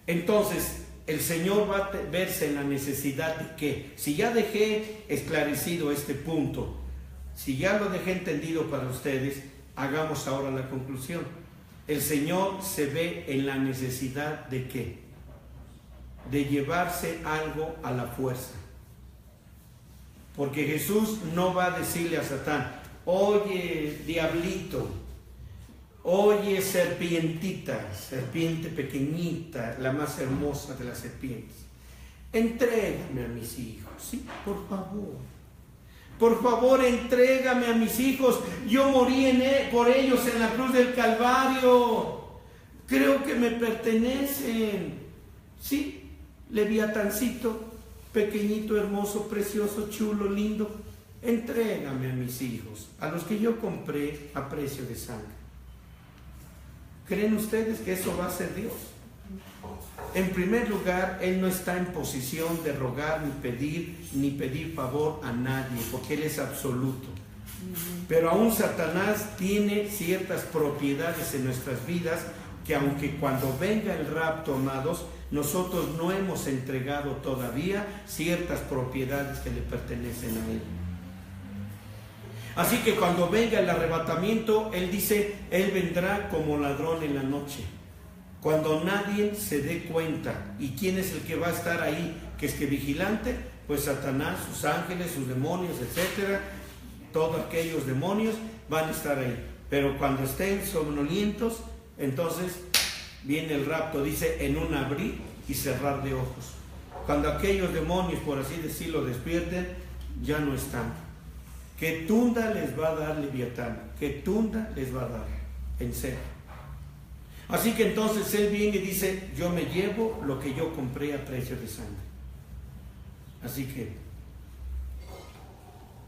Entonces, el Señor va a verse en la necesidad de que, si ya dejé esclarecido este punto, si ya lo dejé entendido para ustedes, hagamos ahora la conclusión. El Señor se ve en la necesidad de ¿qué? De llevarse algo a la fuerza. Porque Jesús no va a decirle a Satán: oye, diablito, oye, serpientita, serpiente pequeñita, la más hermosa de las serpientes, entrégame a mis hijos, ¿sí? Por favor, entrégame a mis hijos. Yo morí por ellos en la cruz del Calvario. Creo que me pertenecen. Sí, Leviatancito, pequeñito, hermoso, precioso, chulo, lindo. Entrégame a mis hijos, a los que yo compré a precio de sangre. ¿Creen ustedes que eso va a ser Dios? En primer lugar, Él no está en posición de rogar ni pedir favor a nadie, porque Él es absoluto. Pero aún Satanás tiene ciertas propiedades en nuestras vidas que, aunque cuando venga el rapto, amados, nosotros no hemos entregado todavía ciertas propiedades que le pertenecen a Él. Así que cuando venga el arrebatamiento, Él dice, Él vendrá como ladrón en la noche, cuando nadie se dé cuenta. ¿Y quién es el que va a estar ahí, que es que vigilante? Pues Satanás, sus ángeles, sus demonios, etcétera. Todos aquellos demonios van a estar ahí. Pero cuando estén somnolientos, entonces viene el rapto, dice, en un abrir y cerrar de ojos. Cuando aquellos demonios, por así decirlo, despierten, ya no están. ¿Qué tunda les va a dar Leviatán? ¿Qué tunda les va a dar? En serio. Así que entonces Él viene y dice, yo me llevo lo que yo compré a precio de sangre. Así que,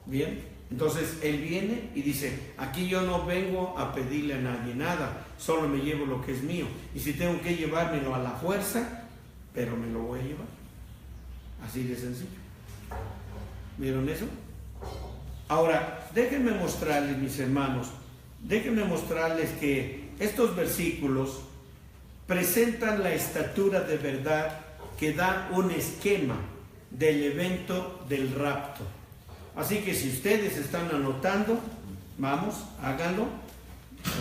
bien, entonces Él viene y dice, aquí yo no vengo a pedirle a nadie nada, solo me llevo lo que es mío. Y si tengo que llevármelo a la fuerza, pero me lo voy a llevar. Así de sencillo. ¿Vieron eso? Ahora, déjenme mostrarles, mis hermanos, déjenme mostrarles que estos versículos presentan la estatura de verdad que da un esquema del evento del rapto. Así que si ustedes están anotando, vamos, háganlo.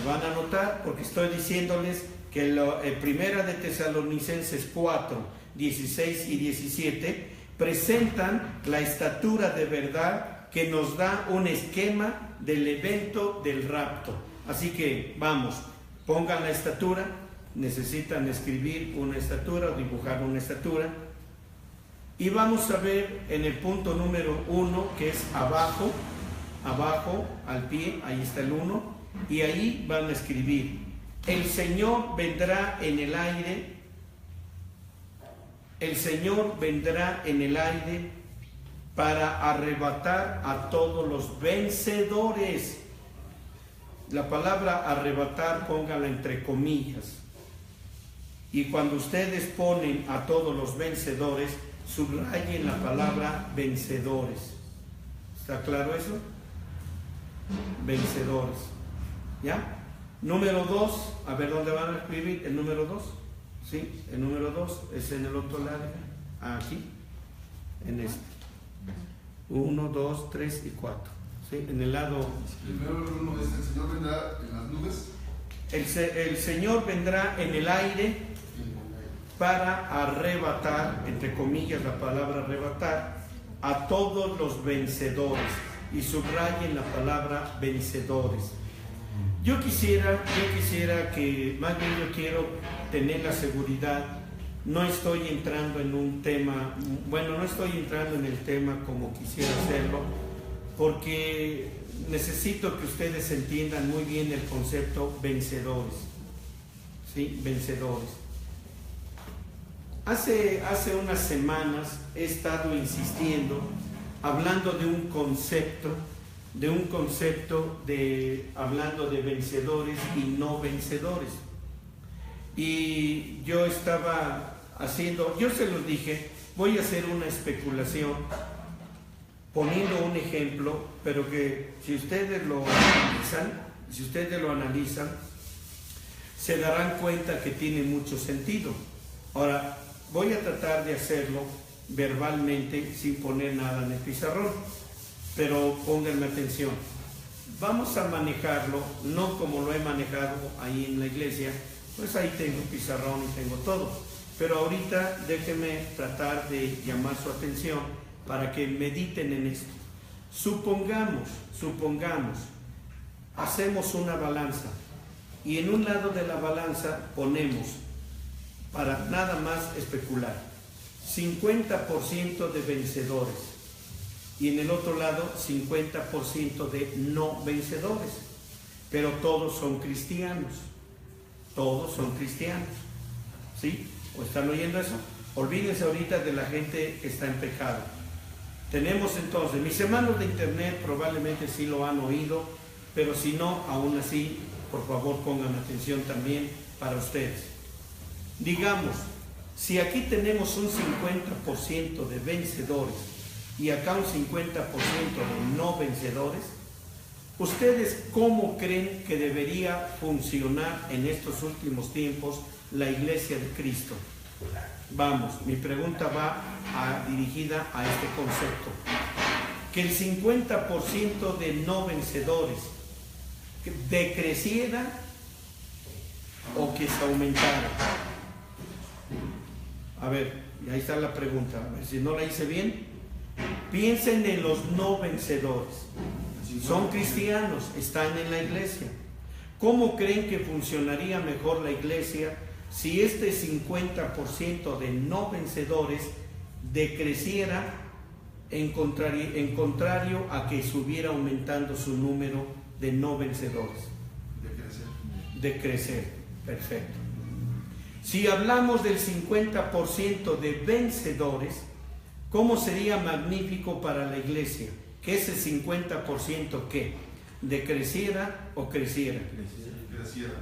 Lo van a anotar porque estoy diciéndoles que Primera de Tesalonicenses 4, 16 y 17 presentan la estatura de verdad que nos da un esquema del evento del rapto. Así que vamos, pongan la estatura, necesitan escribir una estatura o dibujar una estatura. Y vamos a ver en el punto número 1, que es abajo, al pie, ahí está el 1, y ahí van a escribir: el Señor vendrá en el aire, el Señor vendrá en el aire para arrebatar a todos los vencedores. La palabra arrebatar, póngala entre comillas. Y cuando ustedes ponen a todos los vencedores, subrayen la palabra vencedores. ¿Está claro eso? Vencedores. ¿Ya? Número 2, a ver dónde van a escribir el número 2. Sí, el número 2 es en el otro lado. Aquí, en este. 1, 2, 3 y 4. ¿Sí? En el lado. Primero el 1 es: el Señor vendrá en las nubes. El Señor vendrá en el aire para arrebatar, entre comillas la palabra arrebatar, a todos los vencedores. Y subrayen la palabra vencedores. Yo quisiera que, más bien yo quiero tener la seguridad, no estoy entrando en un tema, bueno, no estoy entrando en el tema como quisiera hacerlo, porque necesito que ustedes entiendan muy bien el concepto vencedores. ¿Sí? Vencedores. Hace unas semanas he estado insistiendo, hablando de un concepto, hablando de vencedores y no vencedores. Y yo estaba haciendo, yo se los dije, voy a hacer una especulación poniendo un ejemplo, pero que si ustedes lo analizan, se darán cuenta que tiene mucho sentido. Ahora, voy a tratar de hacerlo verbalmente sin poner nada en el pizarrón, pero pónganme atención. Vamos a manejarlo no como lo he manejado ahí en la iglesia, pues ahí tengo pizarrón y tengo todo, pero ahorita déjenme tratar de llamar su atención para que mediten en esto. Supongamos, hacemos una balanza y en un lado de la balanza ponemos, para nada más especular, 50% de vencedores y en el otro lado 50% de no vencedores, pero todos son cristianos, ¿sí? ¿O están oyendo eso? Olvídense ahorita de la gente que está en pecado. Tenemos entonces, mis hermanos de internet probablemente sí lo han oído, pero si no, aún así, por favor pongan atención también para ustedes. Digamos, si aquí tenemos un 50% de vencedores y acá un 50% de no vencedores, ¿ustedes cómo creen que debería funcionar en estos últimos tiempos la Iglesia de Cristo? Vamos, mi pregunta va dirigida a este concepto. Que el 50% de no vencedores decreciera o que se aumentara. A ver, y ahí está la pregunta, a ver si no la hice bien. Piensen en los no vencedores. Son cristianos, están en la iglesia. ¿Cómo creen que funcionaría mejor la iglesia si este 50% de no vencedores decreciera en contrario a que estuviera aumentando su número de no vencedores? Decrecer, perfecto. Si hablamos del 50% de vencedores, ¿cómo sería magnífico para la iglesia? Que ese 50% ¿qué? ¿Decreciera o creciera? Creciera.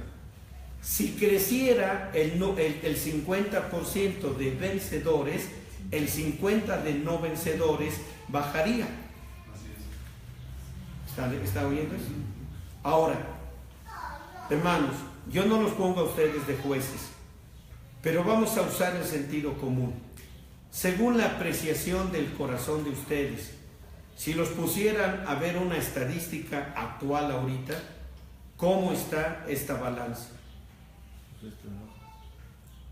Si creciera el 50% de vencedores, el 50% de no vencedores bajaría. Así es. ¿Está oyendo eso? Ahora, hermanos, yo no los pongo a ustedes de jueces, pero vamos a usar el sentido común. Según la apreciación del corazón de ustedes, si los pusieran a ver una estadística actual ahorita, ¿Cómo está esta balanza?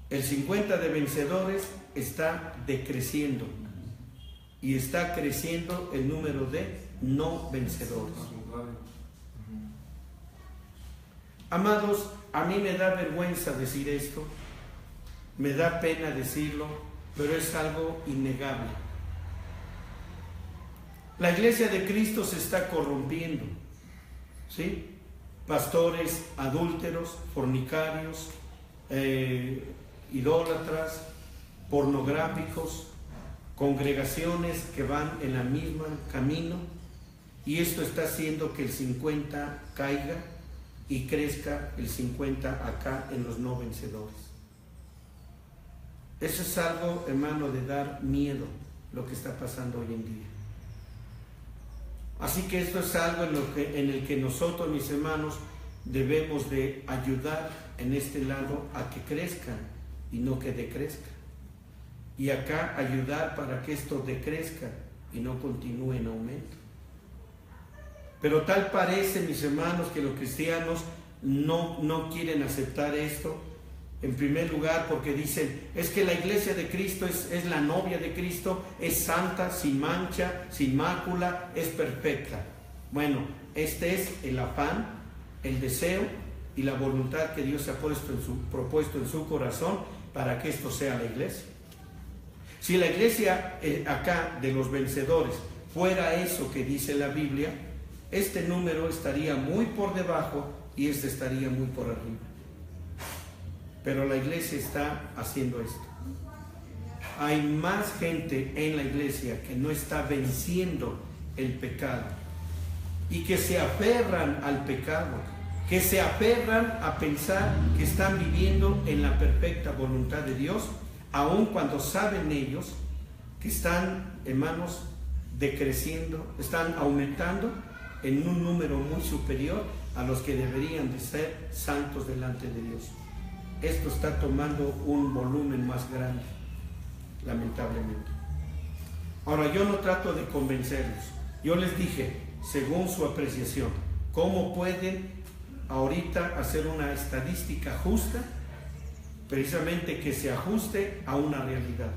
El 50 de vencedores está decreciendo y está creciendo el número de no vencedores. Amados, a mí me da vergüenza decir esto, me da pena decirlo, pero es algo innegable. La iglesia de Cristo se está corrompiendo, ¿sí? Pastores adúlteros, fornicarios, idólatras, pornográficos, congregaciones que van en el mismo camino, y esto está haciendo que el 50 caiga y crezca el 50 acá en los no vencedores. Eso es algo, hermano, de dar miedo, lo que está pasando hoy en día. Así que esto es algo en el que nosotros, mis hermanos, debemos de ayudar en este lado a que crezcan y no que decrezcan. Y acá ayudar para que esto decrezca y no continúe en aumento. Pero tal parece, mis hermanos, que los cristianos no quieren aceptar esto. En primer lugar, porque dicen, es que la iglesia de Cristo es la novia de Cristo, es santa, sin mancha, sin mácula, es perfecta. Bueno, este es el afán, el deseo y la voluntad que Dios ha propuesto en su corazón para que esto sea la iglesia. Si la iglesia acá de los vencedores fuera eso que dice la Biblia, este número estaría muy por debajo y este estaría muy por arriba. Pero la iglesia está haciendo esto. Hay más gente en la iglesia que no está venciendo el pecado y que se aferran al pecado, que se aferran a pensar que están viviendo en la perfecta voluntad de Dios, aun cuando saben ellos que están, hermanos, decreciendo, están aumentando en un número muy superior a los que deberían de ser santos delante de Dios. Esto está tomando un volumen más grande, lamentablemente. Ahora, yo no trato de convencerlos. Yo les dije, según su apreciación, cómo pueden ahorita hacer una estadística justa, precisamente que se ajuste a una realidad.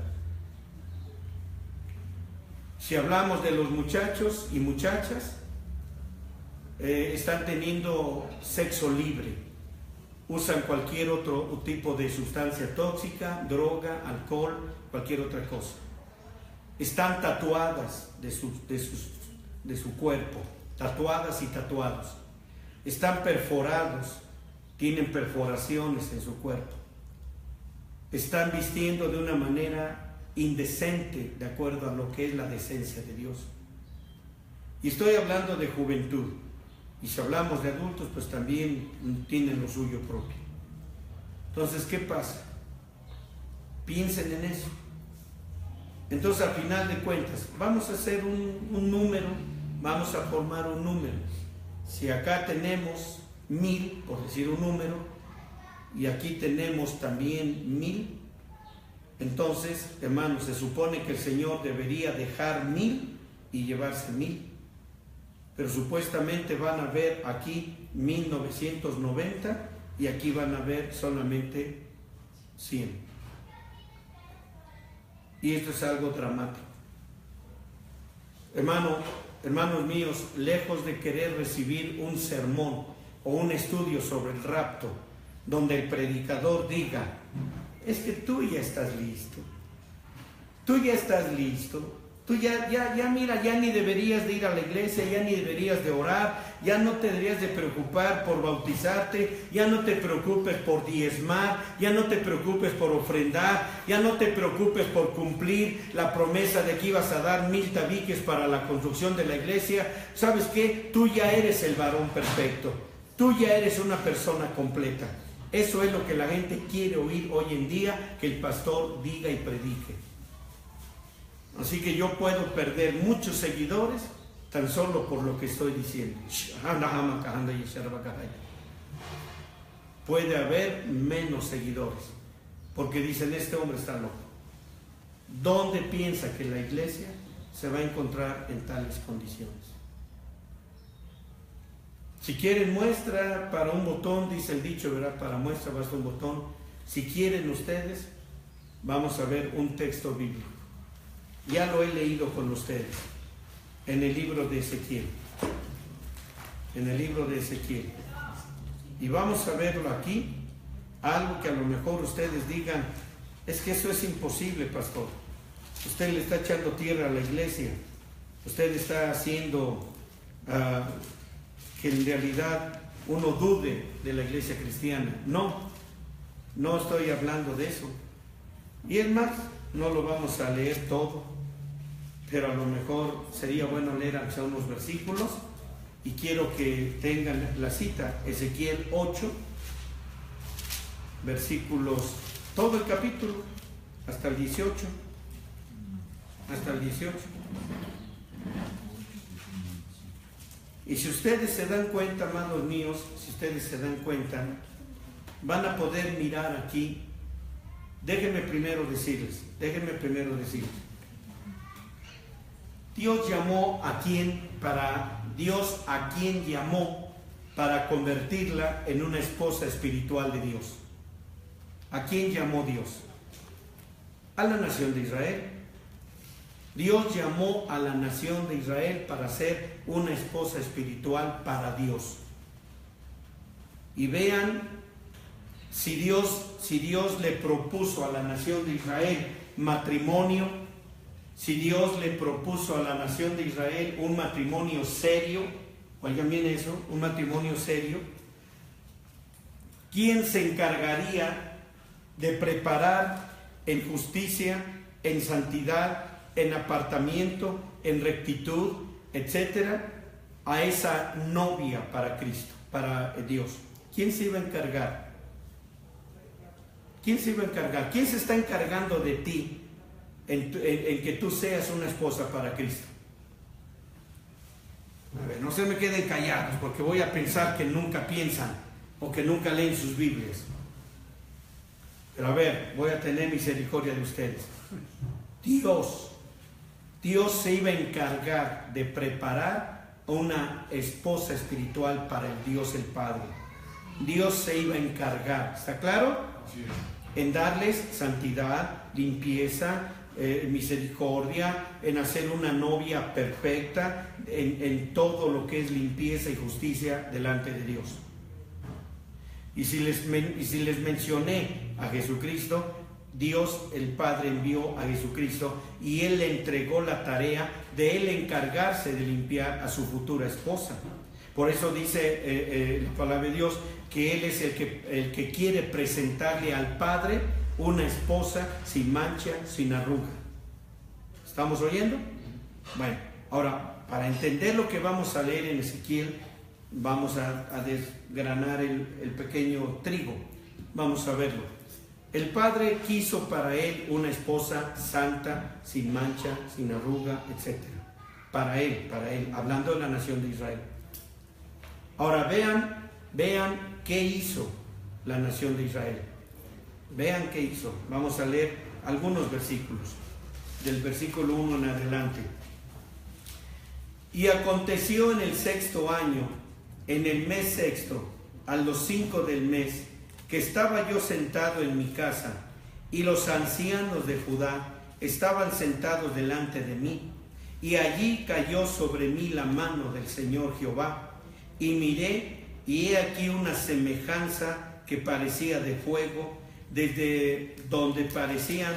Si hablamos de los muchachos y muchachas, están teniendo sexo libre. Usan cualquier otro tipo de sustancia tóxica, droga, alcohol, cualquier otra cosa. Están tatuadas de su cuerpo, tatuadas y tatuados. Están perforados, tienen perforaciones en su cuerpo. Están vistiendo de una manera indecente, de acuerdo a lo que es la decencia de Dios. Y estoy hablando de juventud. Y si hablamos de adultos, pues también tienen lo suyo propio. Entonces, ¿qué pasa? Piensen en eso. Entonces, al final de cuentas, vamos a hacer un número, vamos a formar un número. Si acá tenemos 1000, por decir un número, y aquí tenemos también 1000, entonces, hermanos, se supone que el Señor debería dejar 1000 y llevarse 1000. Pero supuestamente van a ver aquí 1990 y aquí van a ver solamente 100. Y esto es algo dramático. Hermanos míos, lejos de querer recibir un sermón o un estudio sobre el rapto, donde el predicador diga, es que tú ya estás listo, tú ya estás listo. Tú mira, ya ni deberías de ir a la iglesia, ya ni deberías de orar, ya no te deberías de preocupar por bautizarte, ya no te preocupes por diezmar, ya no te preocupes por ofrendar, ya no te preocupes por cumplir la promesa de que ibas a dar 1000 tabiques para la construcción de la iglesia. ¿Sabes qué? Tú ya eres el varón perfecto, tú ya eres una persona completa. Eso es lo que la gente quiere oír hoy en día, que el pastor diga y predique. Así que yo puedo perder muchos seguidores tan solo por lo que estoy diciendo. Puede haber menos seguidores porque dicen, este hombre está loco. ¿Dónde piensa que la iglesia se va a encontrar en tales condiciones? Si quieren muestra para un botón, dice el dicho, ¿verdad? Para muestra basta un botón. Si quieren ustedes, vamos a ver un texto bíblico. Ya lo he leído con ustedes en el libro de Ezequiel. En el libro de Ezequiel. Y vamos a verlo aquí. Algo que a lo mejor ustedes digan, es que eso es imposible, pastor. Usted le está echando tierra a la iglesia. Usted está haciendo que en realidad uno dude de la iglesia cristiana. No estoy hablando de eso. Y es más, no lo vamos a leer todo, pero a lo mejor sería bueno leer aunque unos versículos. Y quiero que tengan la cita, Ezequiel 8, versículos, todo el capítulo, hasta el 18. Hasta el 18. Y si ustedes se dan cuenta, amados míos, si ustedes se dan cuenta, van a poder mirar aquí. Déjenme primero decirles. Dios llamó a quién Dios a quién llamó para convertirla en una esposa espiritual de Dios. ¿A quién llamó Dios? A la nación de Israel. Dios llamó a la nación de Israel para ser una esposa espiritual para Dios. Y vean, si Dios le propuso a la nación de Israel matrimonio, si Dios le propuso a la nación de Israel un matrimonio serio, oigan bien eso, un matrimonio serio, ¿quién se encargaría de preparar en justicia, en santidad, en apartamiento, en rectitud, etcétera, a esa novia para Cristo, para Dios? ¿Quién se iba a encargar? ¿Quién se iba a encargar? ¿Quién se está encargando de ti en que tú seas una esposa para Cristo? A ver, no se me queden callados, porque voy a pensar que nunca piensan o que nunca leen sus Biblias. Pero a ver, voy a tener misericordia de ustedes. Dios se iba a encargar de preparar una esposa espiritual para el Dios el Padre. Dios se iba a encargar, ¿está claro? Así es. En darles santidad, limpieza, misericordia, en hacer una novia perfecta, en todo lo que es limpieza y justicia delante de Dios. Y si les mencioné a Jesucristo, Dios el Padre envió a Jesucristo y Él le entregó la tarea de Él encargarse de limpiar a su futura esposa. Por eso dice la palabra de Dios que Él es el que quiere presentarle al Padre una esposa sin mancha, sin arruga. ¿Estamos oyendo? Bueno, ahora, para entender lo que vamos a leer en Ezequiel, vamos a desgranar el pequeño trigo. Vamos a verlo. El Padre quiso para Él una esposa santa, sin mancha, sin arruga, etc. Para Él, hablando de la nación de Israel. Ahora vean qué hizo la nación de Israel. Vean qué hizo. Vamos a leer algunos versículos, del versículo 1 en adelante. Y aconteció en el 6º año, en el mes 6º, a los 5 del mes, que estaba yo sentado en mi casa, y los ancianos de Judá estaban sentados delante de mí, y allí cayó sobre mí la mano del Señor Jehová, y miré, y he aquí una semejanza que parecía de fuego, desde donde parecían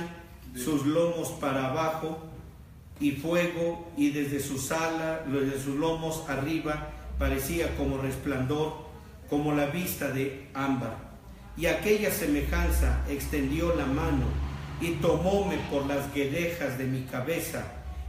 sus lomos para abajo, y fuego, y desde sus alas, desde sus lomos arriba, parecía como resplandor, como la vista de ámbar. Y aquella semejanza extendió la mano y tomóme por las guedejas de mi cabeza,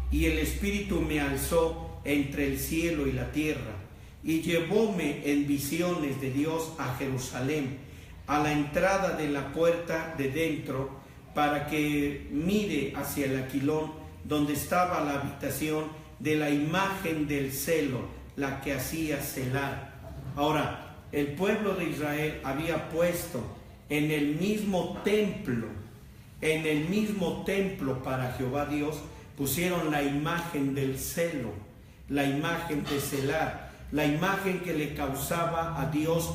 y el Espíritu me alzó entre el cielo y la tierra, y llevóme en visiones de Dios a Jerusalén, a la entrada de la puerta de dentro, para que mire hacia el aquilón, donde estaba la habitación de la imagen del celo, la que hacía celar. Ahora, el pueblo de Israel había puesto en el mismo templo para Jehová Dios, pusieron la imagen del celo, la imagen de celar, la imagen que le causaba a Dios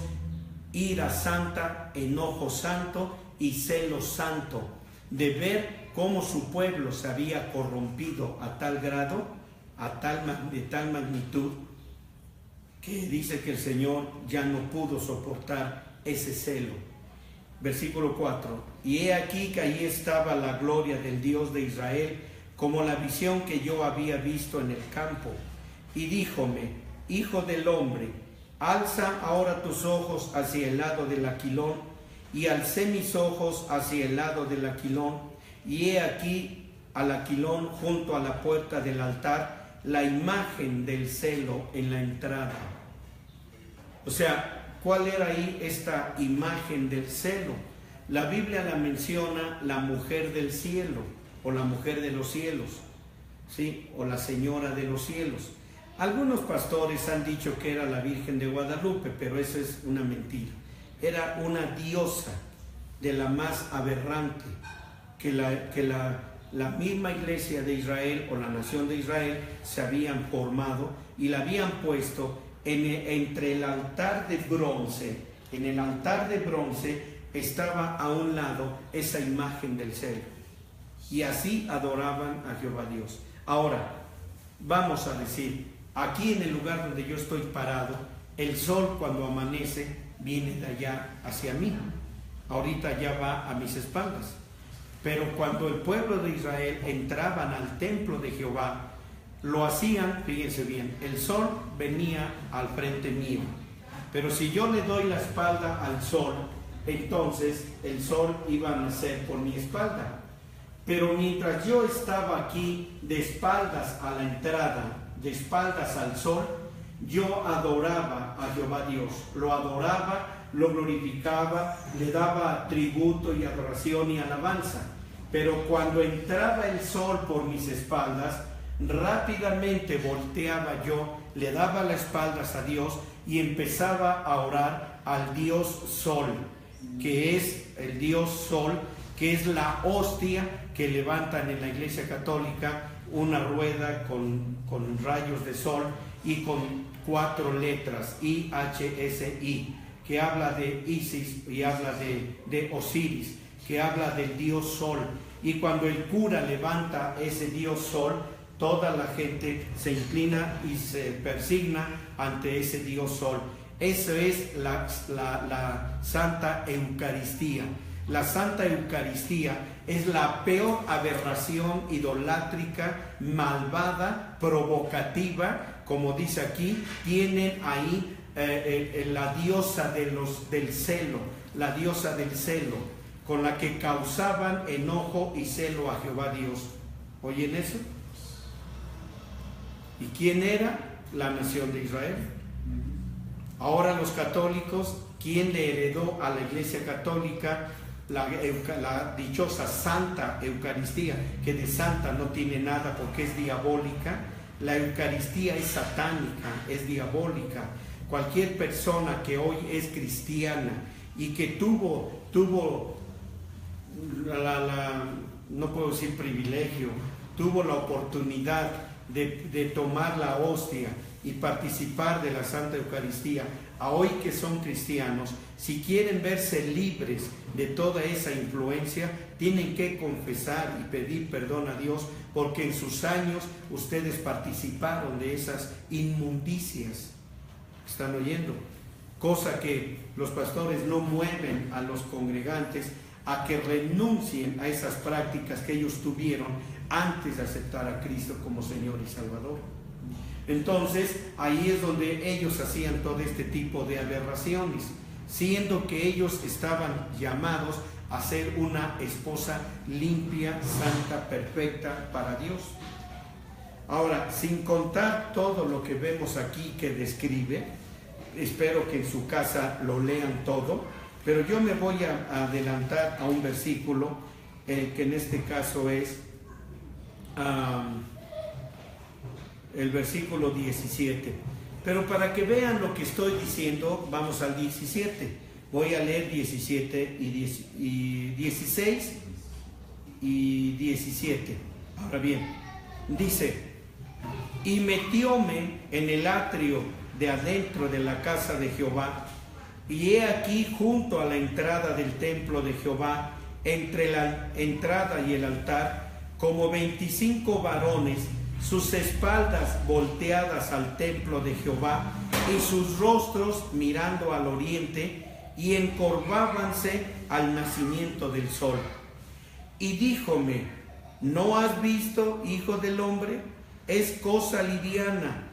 ira santa, enojo santo y celo santo, de ver cómo su pueblo se había corrompido a tal grado, de tal magnitud, que dice que el Señor ya no pudo soportar ese celo. Versículo 4: y he aquí que allí estaba la gloria del Dios de Israel, como la visión que yo había visto en el campo. Y díjome: hijo del hombre, alza ahora tus ojos hacia el lado del Aquilón. Y alcé mis ojos hacia el lado del Aquilón, y he aquí al Aquilón junto a la puerta del altar, la imagen del celo en la entrada. O sea, ¿cuál era ahí esta imagen del celo? La Biblia la menciona la mujer del cielo, o la mujer de los cielos, ¿sí? O la señora de los cielos. Algunos pastores han dicho que era la Virgen de Guadalupe, pero eso es una mentira. Era una diosa de la más aberrante que la misma iglesia de Israel o la nación de Israel se habían formado y la habían puesto entre el altar de bronce. En el altar de bronce estaba a un lado esa imagen del celo, y así adoraban a Jehová Dios. Ahora, vamos a decir, aquí en el lugar donde yo estoy parado, el sol cuando amanece viene de allá hacia mí. Ahorita ya va a mis espaldas. Pero cuando el pueblo de Israel entraban al templo de Jehová, lo hacían, fíjense bien, el sol venía al frente mío. Pero si yo le doy la espalda al sol, entonces el sol iba a nacer por mi espalda. Pero mientras yo estaba aquí de espaldas a la entrada, de espaldas al sol, yo adoraba a Jehová Dios, lo adoraba, lo glorificaba, le daba tributo y adoración y alabanza. Pero cuando entraba el sol por mis espaldas, rápidamente volteaba yo, le daba las espaldas a Dios y empezaba a orar al Dios Sol, que es el Dios Sol, que es la hostia que levantan en la Iglesia Católica, una rueda con rayos de sol y con 4 letras, IHSI, que habla de Isis y habla de Osiris, que habla del Dios Sol. Y cuando el cura levanta ese Dios Sol, toda la gente se inclina y se persigna ante ese Dios Sol. Eso es la Santa Eucaristía. La Santa Eucaristía es la peor aberración idolátrica, malvada, provocativa, como dice aquí. Tienen ahí la diosa del celo, la diosa del celo, con la que causaban enojo y celo a Jehová Dios. ¿Oyen eso? ¿Y quién era? La nación de Israel. Ahora los católicos, ¿quién le heredó a la Iglesia Católica la dichosa Santa Eucaristía? Que de santa no tiene nada porque es diabólica. La Eucaristía es satánica, es diabólica. Cualquier persona que hoy es cristiana y que tuvo no puedo decir privilegio, tuvo la oportunidad de tomar la hostia y participar de la Santa Eucaristía, a hoy que son cristianos, si quieren verse libres de toda esa influencia, tienen que confesar y pedir perdón a Dios, porque en sus años ustedes participaron de esas inmundicias. ¿Están oyendo? Cosa que los pastores no mueven a los congregantes a que renuncien a esas prácticas que ellos tuvieron antes de aceptar a Cristo como Señor y Salvador. Entonces, ahí es donde ellos hacían todo este tipo de aberraciones, siendo que ellos estaban llamados a ser una esposa limpia, santa, perfecta para Dios. Ahora, sin contar todo lo que vemos aquí que describe, espero que en su casa lo lean todo, pero yo me voy a adelantar a un versículo, que en este caso es el versículo 17. Pero para que vean lo que estoy diciendo, vamos al 17. Voy a leer 17 y 16 y 17. Ahora bien, dice: y metióme en el atrio de adentro de la casa de Jehová, y he aquí junto a la entrada del templo de Jehová, entre la entrada y el altar, como 25 varones, sus espaldas volteadas al templo de Jehová, y sus rostros mirando al oriente, y encorvábanse al nacimiento del sol. Y díjome: ¿no has visto, hijo del hombre? Es cosa liviana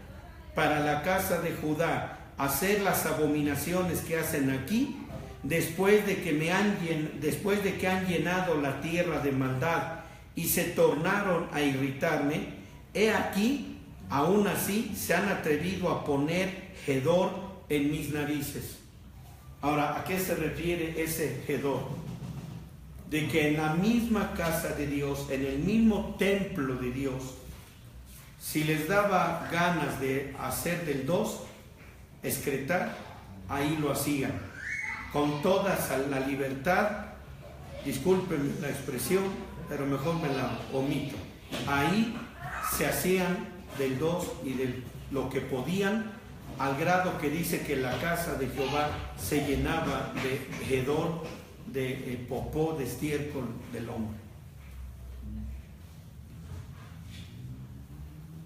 para la casa de Judá hacer las abominaciones que hacen aquí, después de que han llenado la tierra de maldad y se tornaron a irritarme. He aquí, aún así se han atrevido a poner hedor en mis narices. Ahora, ¿a qué se refiere ese hedor? De que en la misma casa de Dios, en el mismo templo de Dios, si les daba ganas de hacer del 2, excretar, ahí lo hacían, con toda la libertad. Discúlpenme la expresión, pero mejor me la omito. Ahí se hacían del 2 y de lo que podían, al grado que dice que la casa de Jehová se llenaba de hedor, de popó, de estiércol del hombre.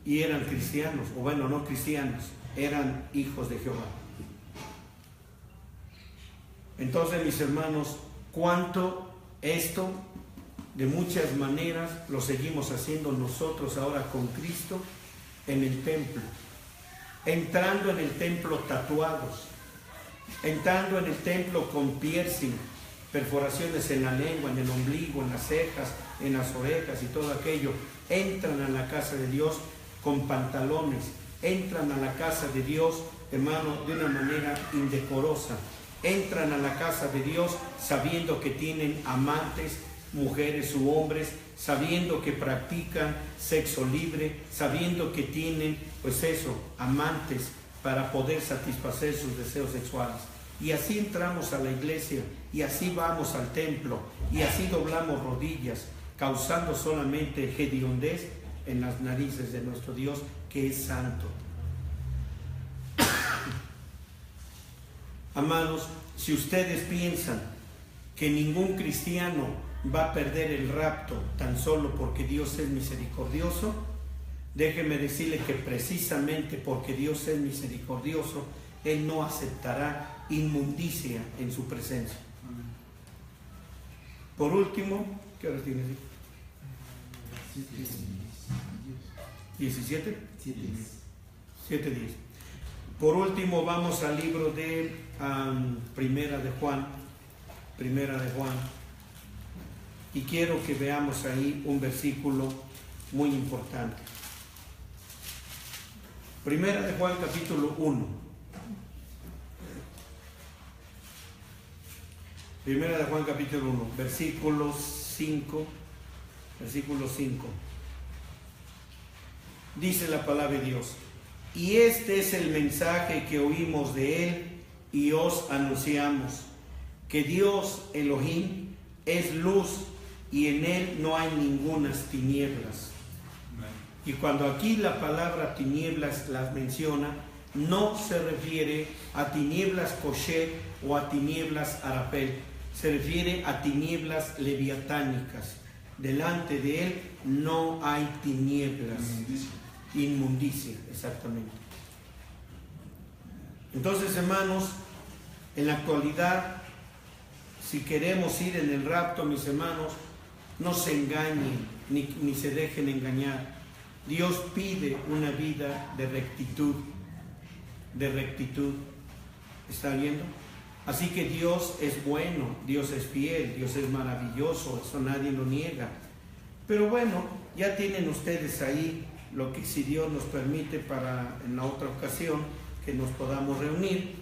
Y eran cristianos, o bueno, no cristianos, eran hijos de Jehová. Entonces, mis hermanos, cuánto esto, de muchas maneras, lo seguimos haciendo nosotros ahora con Cristo en el templo. Entrando en el templo tatuados, entrando en el templo con piercing, perforaciones en la lengua, en el ombligo, en las cejas, en las orejas y todo aquello. Entran a la casa de Dios con pantalones, entran a la casa de Dios, hermano, de una manera indecorosa. Entran a la casa de Dios sabiendo que tienen amantes, mujeres u hombres, sabiendo que practican sexo libre, sabiendo que tienen, pues eso, amantes para poder satisfacer sus deseos sexuales. Y así entramos a la iglesia, y así vamos al templo, y así doblamos rodillas, causando solamente hediondez en las narices de nuestro Dios, que es santo. Amados, si ustedes piensan que ningún cristiano va a perder el rapto tan solo porque Dios es misericordioso, déjenme decirle que precisamente porque Dios es misericordioso, Él no aceptará inmundicia en su presencia. Por último, ¿qué hora tienes? 17. 7:10. Por último, vamos al libro de Primera de Juan. Y quiero que veamos ahí un versículo muy importante. Primera de Juan, capítulo 1. Primera de Juan, capítulo 1, versículo 5. Versículo 5. Dice la palabra de Dios: y este es el mensaje que oímos de Él y os anunciamos, que Dios Elohim es luz y en Él no hay ningunas tinieblas. Y cuando aquí la palabra tinieblas las menciona, no se refiere a tinieblas kosher o a tinieblas arapel, se refiere a tinieblas leviatánicas. Delante de Él no hay tinieblas. Inmundicia, exactamente. Entonces, hermanos, en la actualidad, si queremos ir en el rapto, mis hermanos, no se engañen ni se dejen engañar. Dios pide una vida de rectitud. ¿Está viendo? Así que Dios es bueno, Dios es fiel, Dios es maravilloso, eso nadie lo niega. Pero bueno, ya tienen ustedes ahí lo que, si Dios nos permite, para en la otra ocasión que nos podamos reunir.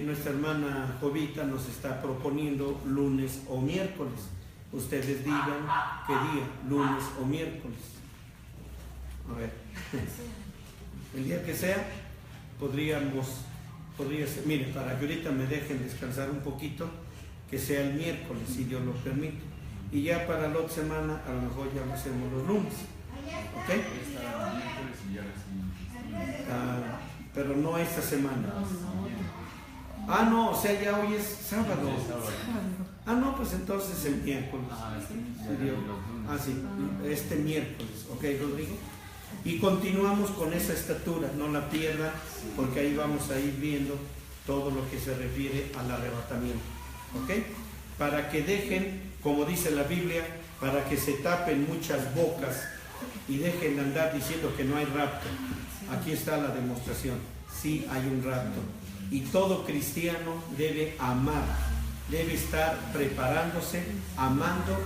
Nuestra hermana Jovita nos está proponiendo lunes o miércoles. Ustedes digan qué día, lunes o miércoles. A ver, el día que sea, podría ser, mire, para que ahorita me dejen descansar un poquito, que sea el miércoles, si Dios lo permite. Y ya para la otra semana, a lo mejor ya lo hacemos los lunes. ¿Ok? pero no esta semana. No. No, o sea, ya hoy es sábado. No, pues entonces el miércoles. Sí, este miércoles, ¿ok, Rodrigo? Y continuamos con esa estatura, no la pierdan, porque ahí vamos a ir viendo todo lo que se refiere al arrebatamiento, ¿ok? Para que dejen, como dice la Biblia, para que se tapen muchas bocas y dejen de andar diciendo que no hay rapto. Aquí está la demostración, sí hay un rapto. Y todo cristiano debe amar, debe estar preparándose, amando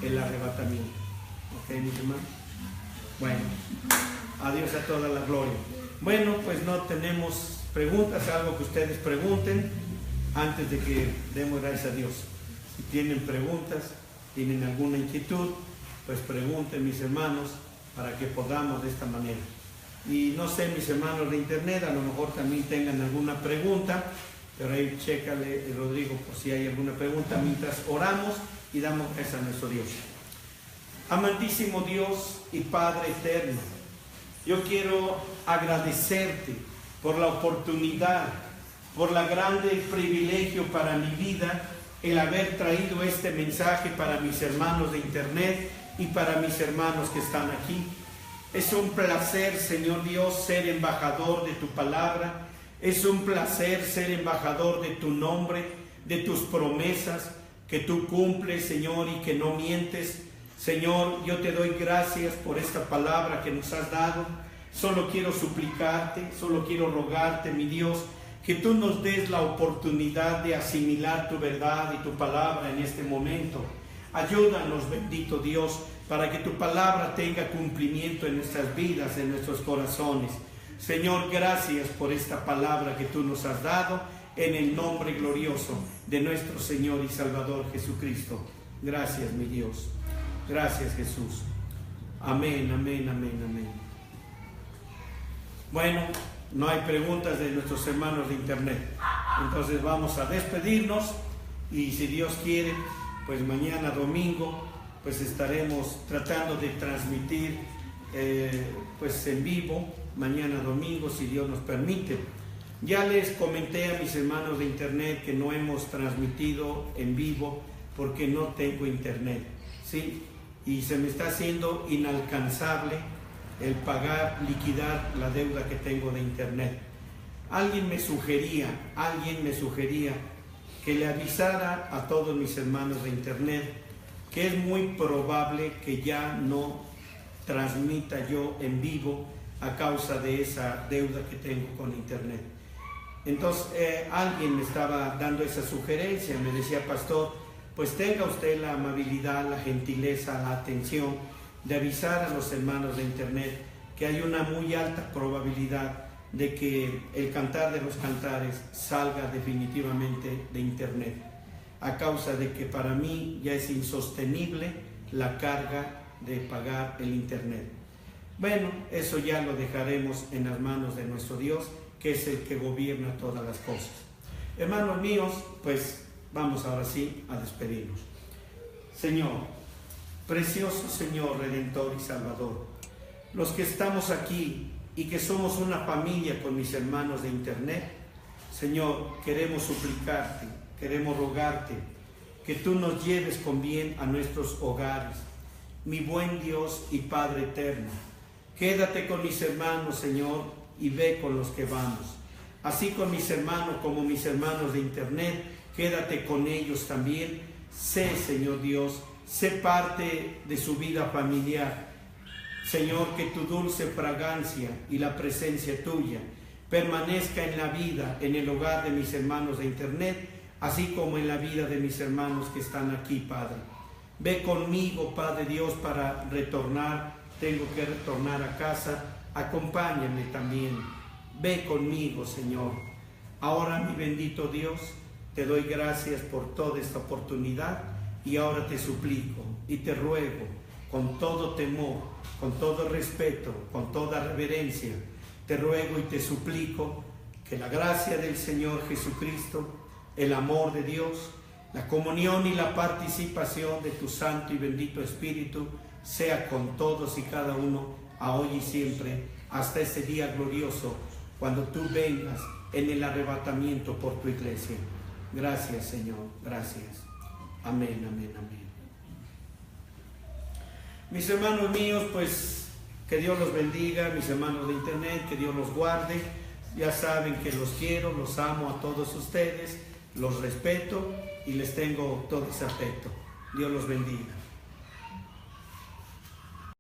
el arrebatamiento. ¿Ok, mis hermanos? Bueno, a Dios a toda la gloria. Bueno, pues no tenemos preguntas, algo que ustedes pregunten antes de que demos gracias a Dios. Si tienen preguntas, tienen alguna inquietud, pues pregunten, mis hermanos, para que podamos de esta manera. Y no sé, mis hermanos de internet, a lo mejor también tengan alguna pregunta, pero ahí chécale, Rodrigo, por si hay alguna pregunta, mientras oramos y damos gracias a nuestro Dios. Amantísimo Dios y Padre eterno, yo quiero agradecerte por la oportunidad, por la grande privilegio para mi vida, el haber traído este mensaje para mis hermanos de internet y para mis hermanos que están aquí. Es un placer, Señor Dios, ser embajador de tu palabra. Es un placer ser embajador de tu nombre, de tus promesas, que tú cumples, Señor, y que no mientes. Señor, yo te doy gracias por esta palabra que nos has dado. Solo quiero suplicarte, solo quiero rogarte, mi Dios, que tú nos des la oportunidad de asimilar tu verdad y tu palabra en este momento. Ayúdanos, bendito Dios, para que tu palabra tenga cumplimiento en nuestras vidas, en nuestros corazones. Señor, gracias por esta palabra que tú nos has dado, en el nombre glorioso de nuestro Señor y Salvador Jesucristo. Gracias, mi Dios. Gracias, Jesús. Amén, amén, amén, amén. Bueno, no hay preguntas de nuestros hermanos de internet. Entonces vamos a despedirnos y si Dios quiere, pues mañana domingo, pues estaremos tratando de transmitir pues en vivo, mañana domingo, si Dios nos permite. Ya les comenté a mis hermanos de internet que no hemos transmitido en vivo porque no tengo internet, ¿sí? Y se me está haciendo inalcanzable el pagar, liquidar la deuda que tengo de internet. Alguien me sugería que le avisara a todos mis hermanos de internet que es muy probable que ya no transmita yo en vivo a causa de esa deuda que tengo con internet. Entonces alguien me estaba dando esa sugerencia, me decía: pastor, pues tenga usted la amabilidad, la gentileza, la atención de avisar a los hermanos de internet que hay una muy alta probabilidad de que el Cantar de los Cantares salga definitivamente de internet, a causa de que para mí ya es insostenible la carga de pagar el internet. Bueno, eso ya lo dejaremos en las manos de nuestro Dios, que es el que gobierna todas las cosas. Hermanos míos, pues vamos ahora sí a despedirnos. Señor, precioso Señor, Redentor y Salvador, los que estamos aquí y que somos una familia con mis hermanos de internet, Señor, queremos suplicarte, queremos rogarte que tú nos lleves con bien a nuestros hogares. Mi buen Dios y Padre eterno, quédate con mis hermanos, Señor, y ve con los que vamos. Así con mis hermanos como mis hermanos de internet, quédate con ellos también. Sé, Señor Dios, sé parte de su vida familiar. Señor, que tu dulce fragancia y la presencia tuya permanezca en la vida, en el hogar de mis hermanos de internet, así como en la vida de mis hermanos que están aquí, Padre. Ve conmigo, Padre Dios, para retornar. Tengo que retornar a casa. Acompáñame también. Ve conmigo, Señor. Ahora, mi bendito Dios, te doy gracias por toda esta oportunidad y ahora te suplico y te ruego con todo temor, con todo respeto, con toda reverencia, te ruego y te suplico que la gracia del Señor Jesucristo, el amor de Dios, la comunión y la participación de tu Santo y bendito Espíritu sea con todos y cada uno, a hoy y siempre, hasta ese día glorioso, cuando tú vengas en el arrebatamiento por tu iglesia. Gracias, Señor, gracias. Amén, amén, amén. Mis hermanos míos, pues que Dios los bendiga, mis hermanos de internet, que Dios los guarde. Ya saben que los quiero, los amo a todos ustedes, los respeto y les tengo todo ese afecto. Dios los bendiga.